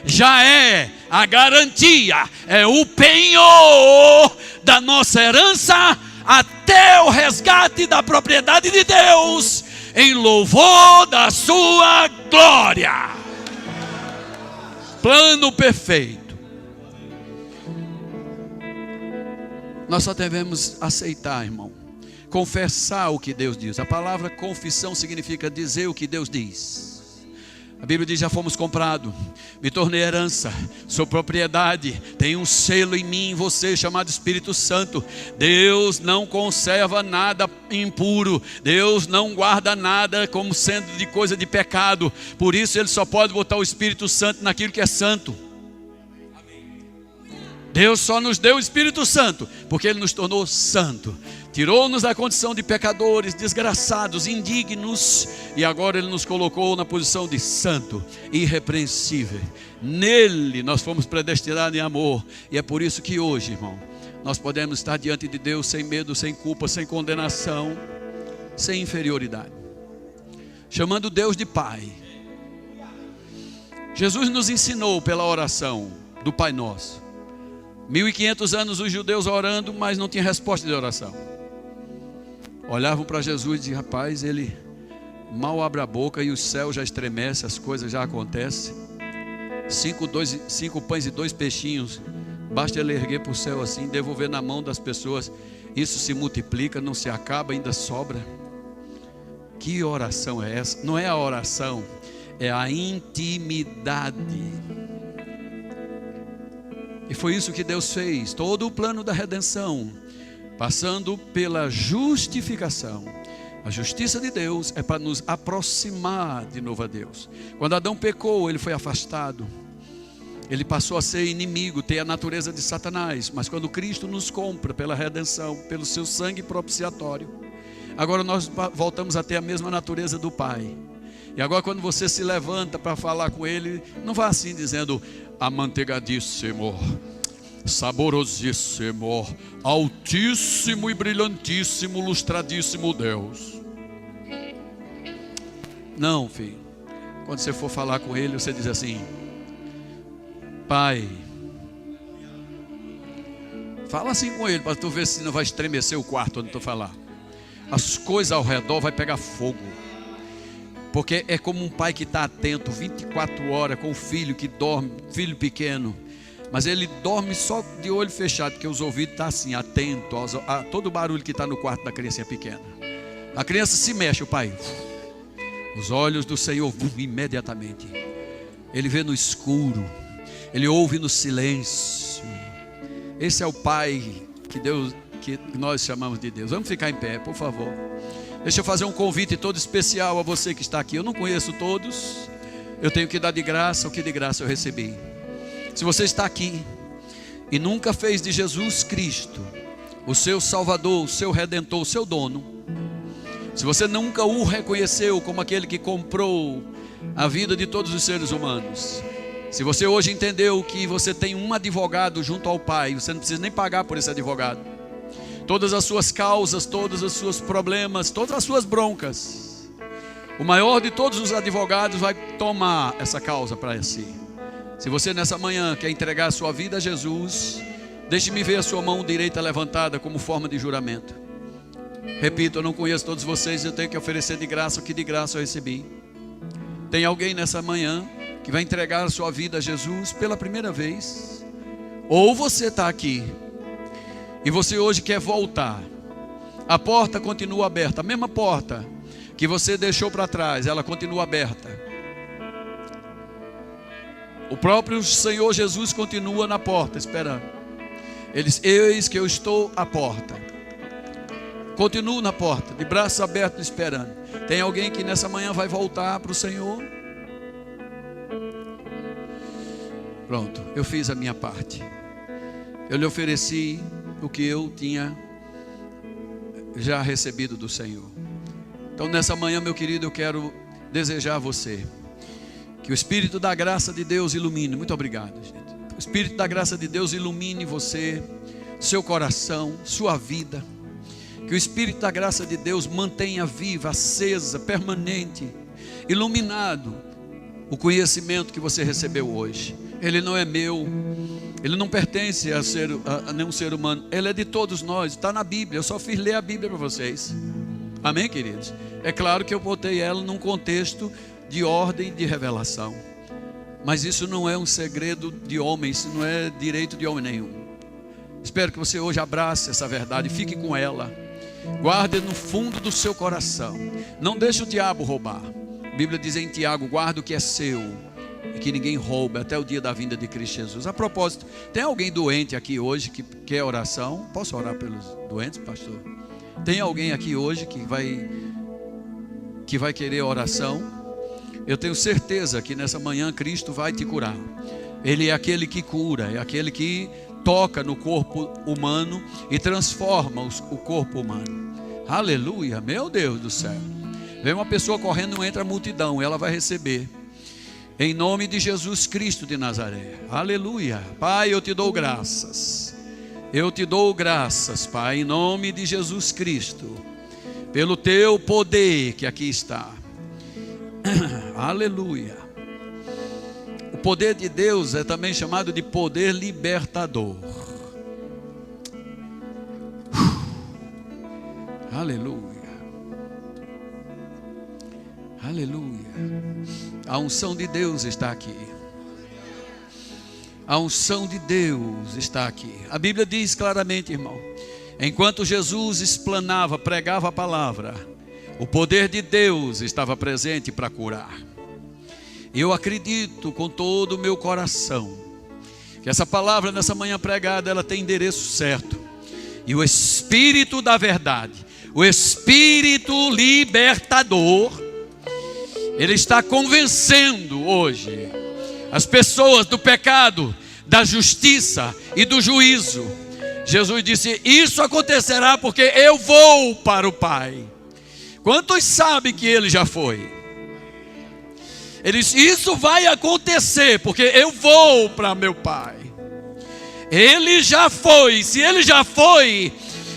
já é a garantia, é o penhor da nossa herança até o resgate da propriedade de Deus, em louvor da sua glória. Plano perfeito. Nós só devemos aceitar, irmão, confessar o que Deus diz. A palavra confissão significa dizer o que Deus diz. A Bíblia diz: já fomos comprados, me tornei herança, sou propriedade, tem um selo em mim, em você, chamado Espírito Santo. Deus não conserva nada impuro, Deus não guarda nada como sendo de coisa de pecado. Por isso Ele só pode botar o Espírito Santo naquilo que é santo. Deus só nos deu o Espírito Santo porque Ele nos tornou santo, tirou-nos da condição de pecadores, desgraçados, indignos, e agora Ele nos colocou na posição de santo, irrepreensível. Nele nós fomos predestinados em amor, e é por isso que hoje, irmão, nós podemos estar diante de Deus sem medo, sem culpa, sem condenação, sem inferioridade, chamando Deus de Pai. Jesus nos ensinou pela oração do Pai Nosso. 1500 anos os judeus orando, mas não tinha resposta de oração. Olhavam para Jesus e diziam: rapaz, ele mal abre a boca e o céu já estremece, as coisas já acontecem. 5 pães e 2 peixinhos, basta ele erguer para o céu assim, devolver na mão das pessoas, isso se multiplica, não se acaba, ainda sobra. Que oração é essa? Não é a oração, é a intimidade. E foi isso que Deus fez, todo o plano da redenção, passando pela justificação. A justiça de Deus é para nos aproximar de novo a Deus. Quando Adão pecou, ele foi afastado, ele passou a ser inimigo, ter a natureza de Satanás. Mas quando Cristo nos compra pela redenção, pelo seu sangue propiciatório, agora nós voltamos a ter a mesma natureza do Pai. E agora quando você se levanta para falar com Ele, não vá assim dizendo: amanteigadíssimo, saborosíssimo, altíssimo e brilhantíssimo, lustradíssimo Deus. Não, filho. Quando você for falar com Ele, você diz assim: Pai. Fala assim com Ele, para tu ver se não vai estremecer o quarto onde tu falar. As coisas ao redor vai pegar fogo. Porque é como um pai que está atento 24 horas com o filho que dorme, filho pequeno. Mas ele dorme só de olho fechado, porque os ouvidos estão assim, atentos a todo o barulho que está no quarto da criança pequena. A criança se mexe, o pai. Os olhos do Senhor imediatamente. Ele vê no escuro, ele ouve no silêncio. Esse é o Pai que nós chamamos de Deus. Vamos ficar em pé, por favor. Deixa eu fazer um convite todo especial a você que está aqui. Eu não conheço todos, eu tenho que dar de graça o que de graça eu recebi. Se você está aqui e nunca fez de Jesus Cristo o seu Salvador, o seu Redentor, o seu dono, se você nunca o reconheceu como aquele que comprou a vida de todos os seres humanos, se você hoje entendeu que você tem um advogado junto ao Pai, você não precisa nem pagar por esse advogado. Todas as suas causas, todos os seus problemas, todas as suas broncas, o maior de todos os advogados vai tomar essa causa para si. Se você nessa manhã quer entregar a sua vida a Jesus, deixe-me ver a sua mão direita levantada como forma de juramento. Repito, eu não conheço todos vocês, eu tenho que oferecer de graça o que de graça eu recebi. Tem alguém nessa manhã que vai entregar a sua vida a Jesus pela primeira vez? Ou você está aqui e você hoje quer voltar? A porta continua aberta, a mesma porta que você deixou para trás, ela continua aberta. O próprio Senhor Jesus continua na porta esperando. Ele diz: eis que eu estou à porta. Continuo na porta, de braços abertos esperando. Tem alguém que nessa manhã vai voltar para o Senhor? Pronto, eu fiz a minha parte. Eu lhe ofereci o que eu tinha já recebido do Senhor. Então nessa manhã, meu querido, eu quero desejar a você que o Espírito da graça de Deus ilumine. Muito obrigado, gente. O Espírito da graça de Deus ilumine você, seu coração, sua vida. Que o Espírito da graça de Deus mantenha viva, acesa, permanente, iluminado o conhecimento que você recebeu hoje. Ele não é meu, ele não pertence a nenhum ser humano, ele é de todos nós, está na Bíblia. Eu só fiz ler a Bíblia para vocês. Amém, queridos? É claro que eu botei ela num contexto de ordem de revelação, mas isso não é um segredo de homem, isso não é direito de homem nenhum. Espero que você hoje abrace essa verdade, fique com ela, guarde no fundo do seu coração, não deixe o diabo roubar. A Bíblia diz em Tiago: guarda o que é seu e que ninguém roube até o dia da vinda de Cristo Jesus. A propósito, tem alguém doente aqui hoje que quer oração? Posso orar pelos doentes, pastor? Tem alguém aqui hoje que vai querer oração? Eu tenho certeza que nessa manhã Cristo vai te curar. Ele é aquele que cura, é aquele que toca no corpo humano e transforma o corpo humano. Aleluia, meu Deus do céu. Vem uma pessoa correndo entre a multidão, ela vai receber. Em nome de Jesus Cristo de Nazaré. Aleluia. Pai, eu te dou graças. Eu te dou graças, Pai, em nome de Jesus Cristo, pelo teu poder que aqui está. Aleluia. O poder de Deus é também chamado de poder libertador. Aleluia. Aleluia. A unção de Deus está aqui. A unção de Deus está aqui. A Bíblia diz claramente, irmão, enquanto Jesus explanava, pregava a palavra, o poder de Deus estava presente para curar. Eu acredito com todo o meu coração que essa palavra nessa manhã pregada, ela tem endereço certo. E o Espírito da verdade, o Espírito libertador, ele está convencendo hoje as pessoas do pecado, da justiça e do juízo. Jesus disse: isso acontecerá porque eu vou para o Pai. Quantos sabem que ele já foi? Ele disse: isso vai acontecer porque eu vou para meu Pai. Ele já foi. Se ele já foi,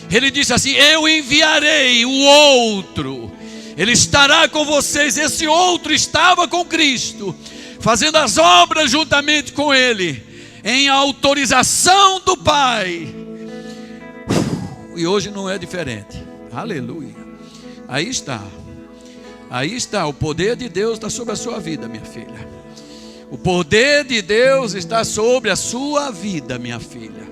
ele disse assim: eu enviarei o outro. Ele estará com vocês. Esse outro estava com Cristo, fazendo as obras juntamente com ele, em autorização do Pai. E hoje não é diferente. Aleluia. Aí está. Aí está. O poder de Deus está sobre a sua vida, minha filha. O poder de Deus está sobre a sua vida, minha filha.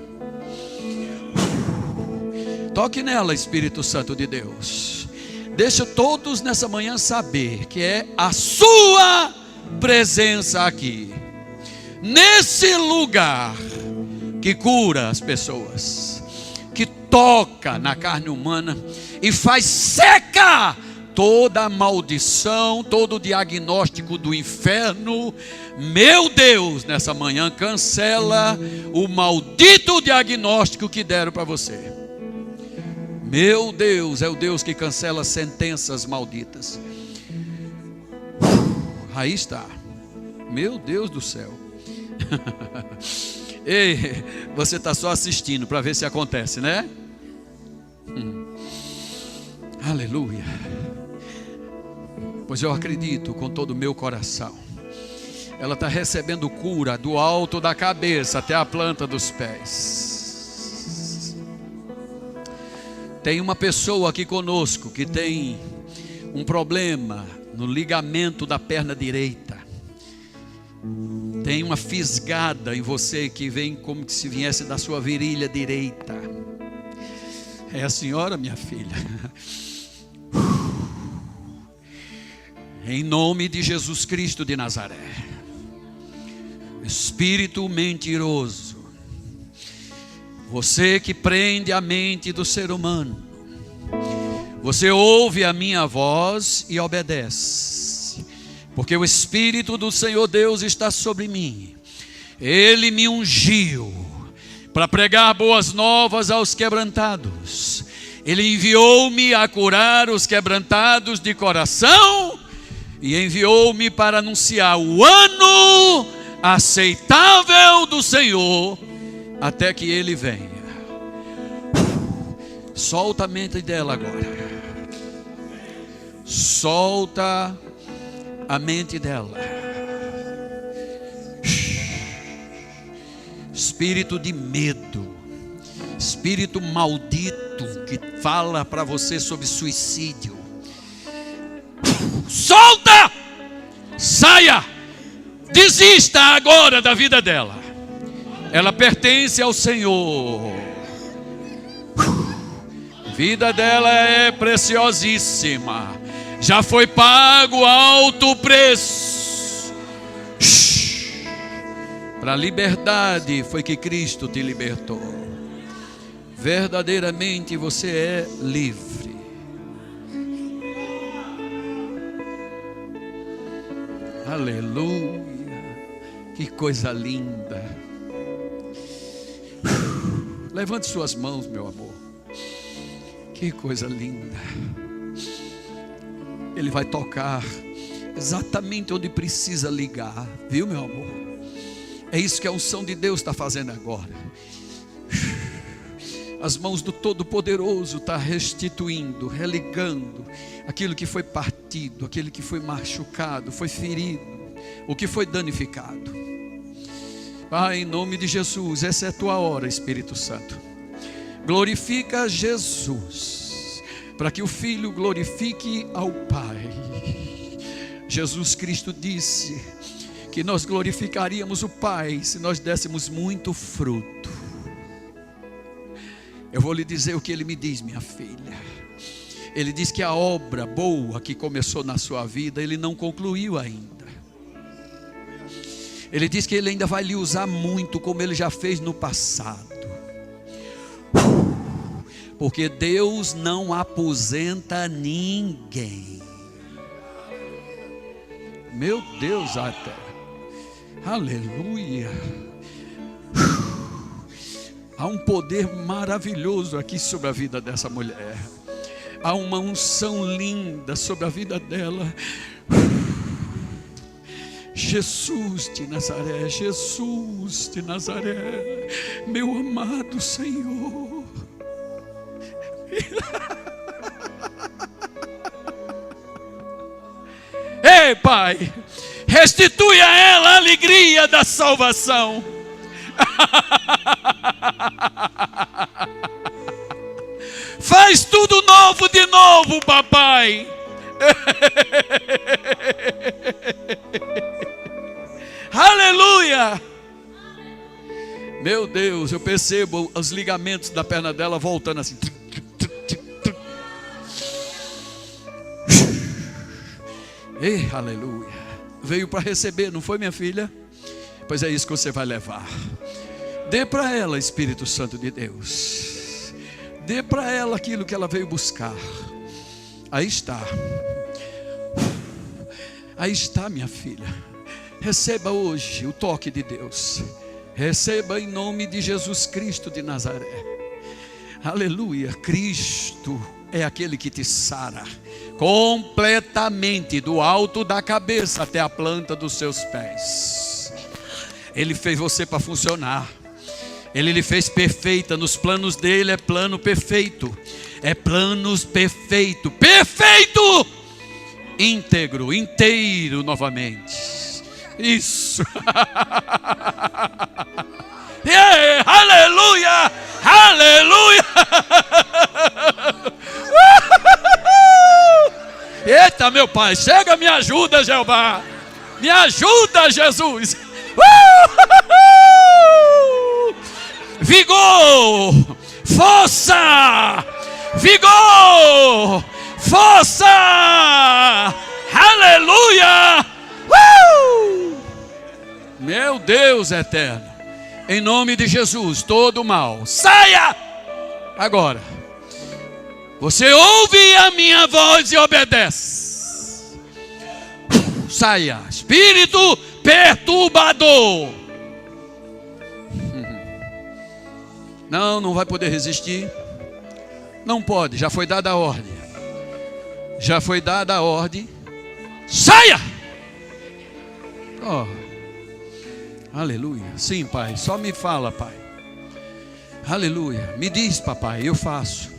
Toque nela, Espírito Santo de Deus. Deixa todos nessa manhã saber que é a sua presença aqui, nesse lugar, que cura as pessoas, que toca na carne humana e faz seca toda a maldição, todo o diagnóstico do inferno. Meu Deus, nessa manhã cancela o maldito diagnóstico que deram para você. Meu Deus, é o Deus que cancela sentenças malditas. Aí está. Meu Deus do céu. Ei, você está só assistindo para ver se acontece, né? Aleluia. Pois eu acredito com todo o meu coração. Ela está recebendo cura do alto da cabeça até a planta dos pés. Tem uma pessoa aqui conosco que tem um problema no ligamento da perna direita. Tem uma fisgada em você que vem como se viesse da sua virilha direita. É a senhora, minha filha? Em nome de Jesus Cristo de Nazaré. Espírito mentiroso, você que prende a mente do ser humano, você ouve a minha voz e obedece, porque o Espírito do Senhor Deus está sobre mim. Ele me ungiu para pregar boas novas aos quebrantados. Ele enviou-me a curar os quebrantados de coração e enviou-me para anunciar o ano aceitável do Senhor, até que Ele venha. Solta a mente dela agora. Solta a mente dela. Espírito de medo, espírito maldito que fala para você sobre suicídio. Solta! Saia! Desista agora da vida dela. Ela pertence ao Senhor. A vida dela é preciosíssima. Já foi pago alto preço. Para a liberdade foi que Cristo te libertou. Verdadeiramente você é livre. Aleluia. Que coisa linda. Levante suas mãos, meu amor. Que coisa linda. Ele vai tocar exatamente onde precisa ligar. Viu, meu amor? É isso que a unção de Deus está fazendo agora. As mãos do Todo-Poderoso estão restituindo, religando aquilo que foi partido, aquilo que foi machucado, foi ferido, o que foi danificado. Pai, em nome de Jesus, essa é a tua hora, Espírito Santo. Glorifica Jesus, para que o Filho glorifique ao Pai. Jesus Cristo disse que nós glorificaríamos o Pai se nós dessemos muito fruto. Eu vou lhe dizer o que Ele me diz, minha filha. Ele diz que a obra boa que começou na sua vida, Ele não concluiu ainda. Ele diz que Ele ainda vai lhe usar muito, como Ele já fez no passado. Porque Deus não aposenta ninguém. Meu Deus, até. Aleluia. Há um poder maravilhoso aqui sobre a vida dessa mulher. Há uma unção linda sobre a vida dela. Jesus de Nazaré, Jesus de Nazaré, meu amado Senhor. Ei, Pai, restitui a ela a alegria da salvação. Faz tudo novo de novo, papai. Aleluia. Meu Deus, eu percebo os ligamentos da perna dela voltando assim. Ei, aleluia. Veio para receber, não foi, minha filha? Pois é isso que você vai levar. Dê para ela, Espírito Santo de Deus. Dê para ela aquilo que ela veio buscar. Aí está. Aí está, minha filha. Receba hoje o toque de Deus. Receba em nome de Jesus Cristo de Nazaré. Aleluia. Cristo é aquele que te sara completamente, do alto da cabeça até a planta dos seus pés. Ele fez você para funcionar. Ele lhe fez perfeita. Nos planos dele é plano perfeito. É planos perfeito. Perfeito! Íntegro, inteiro novamente. Isso. Yeah, aleluia! Aleluia! Eita, meu Pai, chega, me ajuda, Jeová. Me ajuda, Jesus. Vigor, força, vigor, força, aleluia. Meu Deus eterno, em nome de Jesus, todo mal, saia agora. Você ouve a minha voz e obedece. Saia, espírito perturbador. Não vai poder resistir. Não pode, já foi dada a ordem. Já foi dada a ordem. Saia! Oh, aleluia. Sim, Pai, só me fala, Pai. Aleluia. Me diz, papai, eu faço.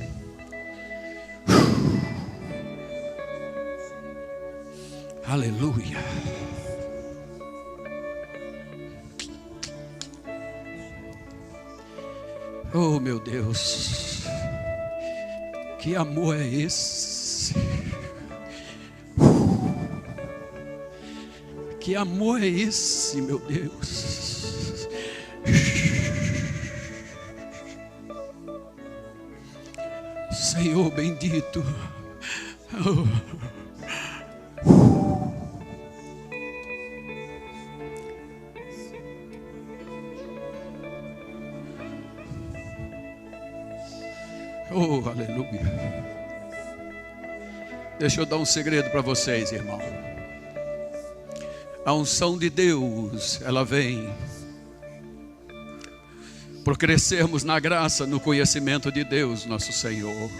Aleluia. Oh, meu Deus, que amor é esse? Que amor é esse, meu Deus? Senhor bendito. Oh, aleluia. Deixa eu dar um segredo para vocês, irmão. A unção de Deus, ela vem por crescermos na graça, no conhecimento de Deus, nosso Senhor.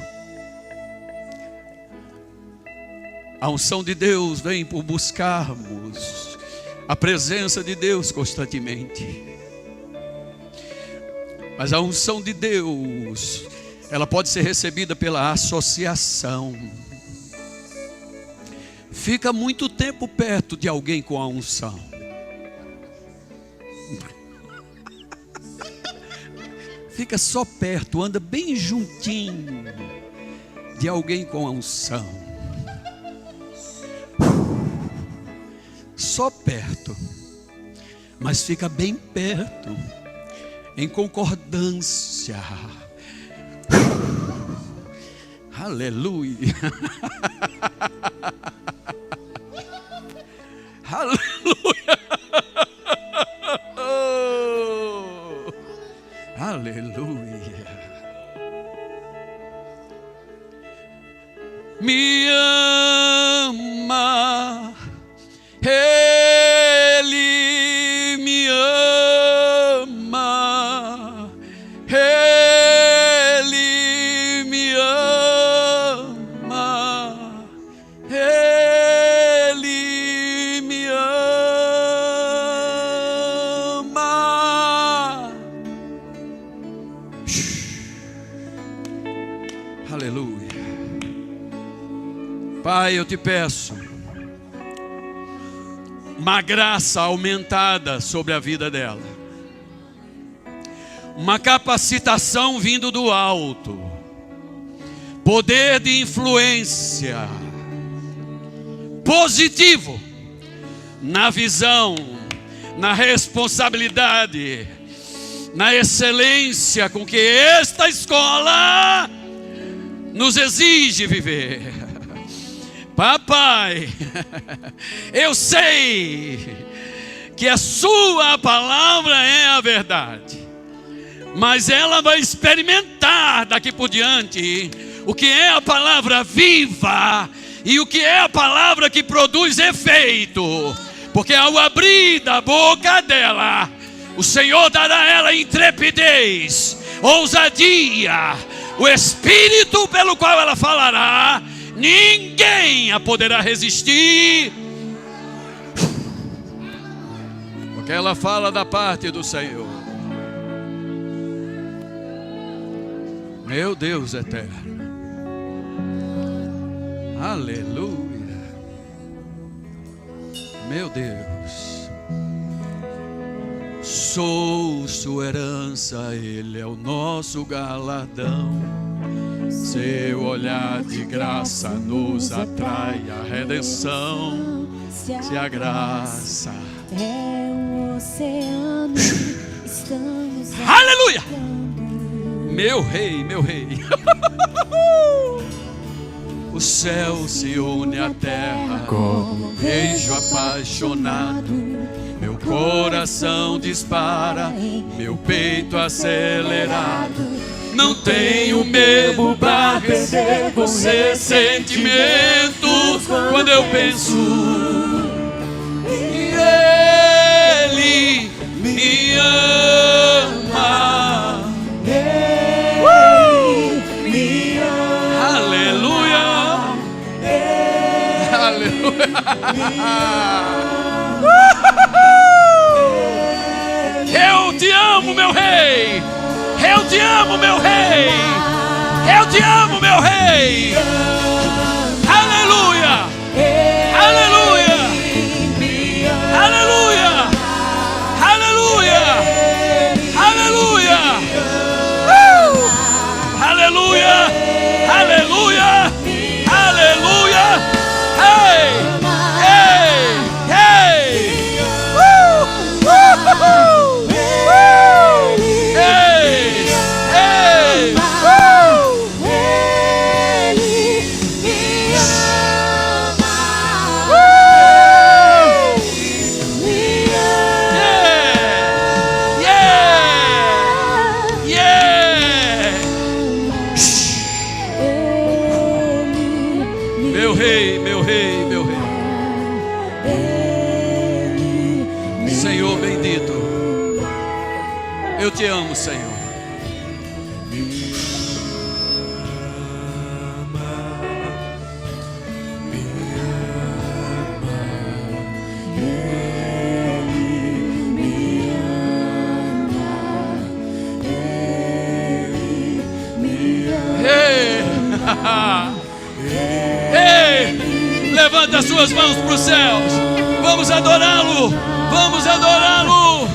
A unção de Deus vem por buscarmos a presença de Deus constantemente. Mas a unção de Deus, ela pode ser recebida pela associação. Fica muito tempo perto de alguém com a unção. Fica só perto, anda bem juntinho de alguém com a unção. Só perto, mas fica bem perto, em concordância. Aleluia. Aleluia. Oh, aleluia. Me ama, Ele me ama, Ele me ama, Ele me ama. Aleluia. Pai, eu te peço uma graça aumentada sobre a vida dela, uma capacitação vindo do alto, poder de influência positivo na visão, na responsabilidade, na excelência com que esta escola nos exige viver. Papai, eu sei que a sua palavra é a verdade, mas ela vai experimentar daqui por diante o que é a palavra viva e o que é a palavra que produz efeito, porque ao abrir da boca dela, o Senhor dará a ela intrepidez, ousadia, o espírito pelo qual ela falará. Ninguém a poderá resistir, porque ela fala da parte do Senhor. Meu Deus eterno, aleluia. Meu Deus, sou sua herança, Ele é o nosso galardão. Seu olhar de graça nos atrai à redenção. Se a graça é um oceano, estamos aleluia! Meu rei, meu rei. O céu se une à terra como um beijo apaixonado. Meu coração dispara, meu peito acelerado. Não tenho medo pra perder você, sentimentos quando eu penso. E Ele me ama. Ele me ama. Aleluia. Aleluia. Eu te amo, meu rei. Eu te amo, meu rei. Eu te amo, meu rei. Aleluia. Aleluia. Aleluia! Aleluia! Aleluia! Hey! Hey! Hey! Hey! Hey! Meu rei, meu rei, meu rei. Senhor bendito, eu te amo, Senhor. Ei, levanta as suas mãos para os céus. Vamos adorá-lo. Vamos adorá-lo.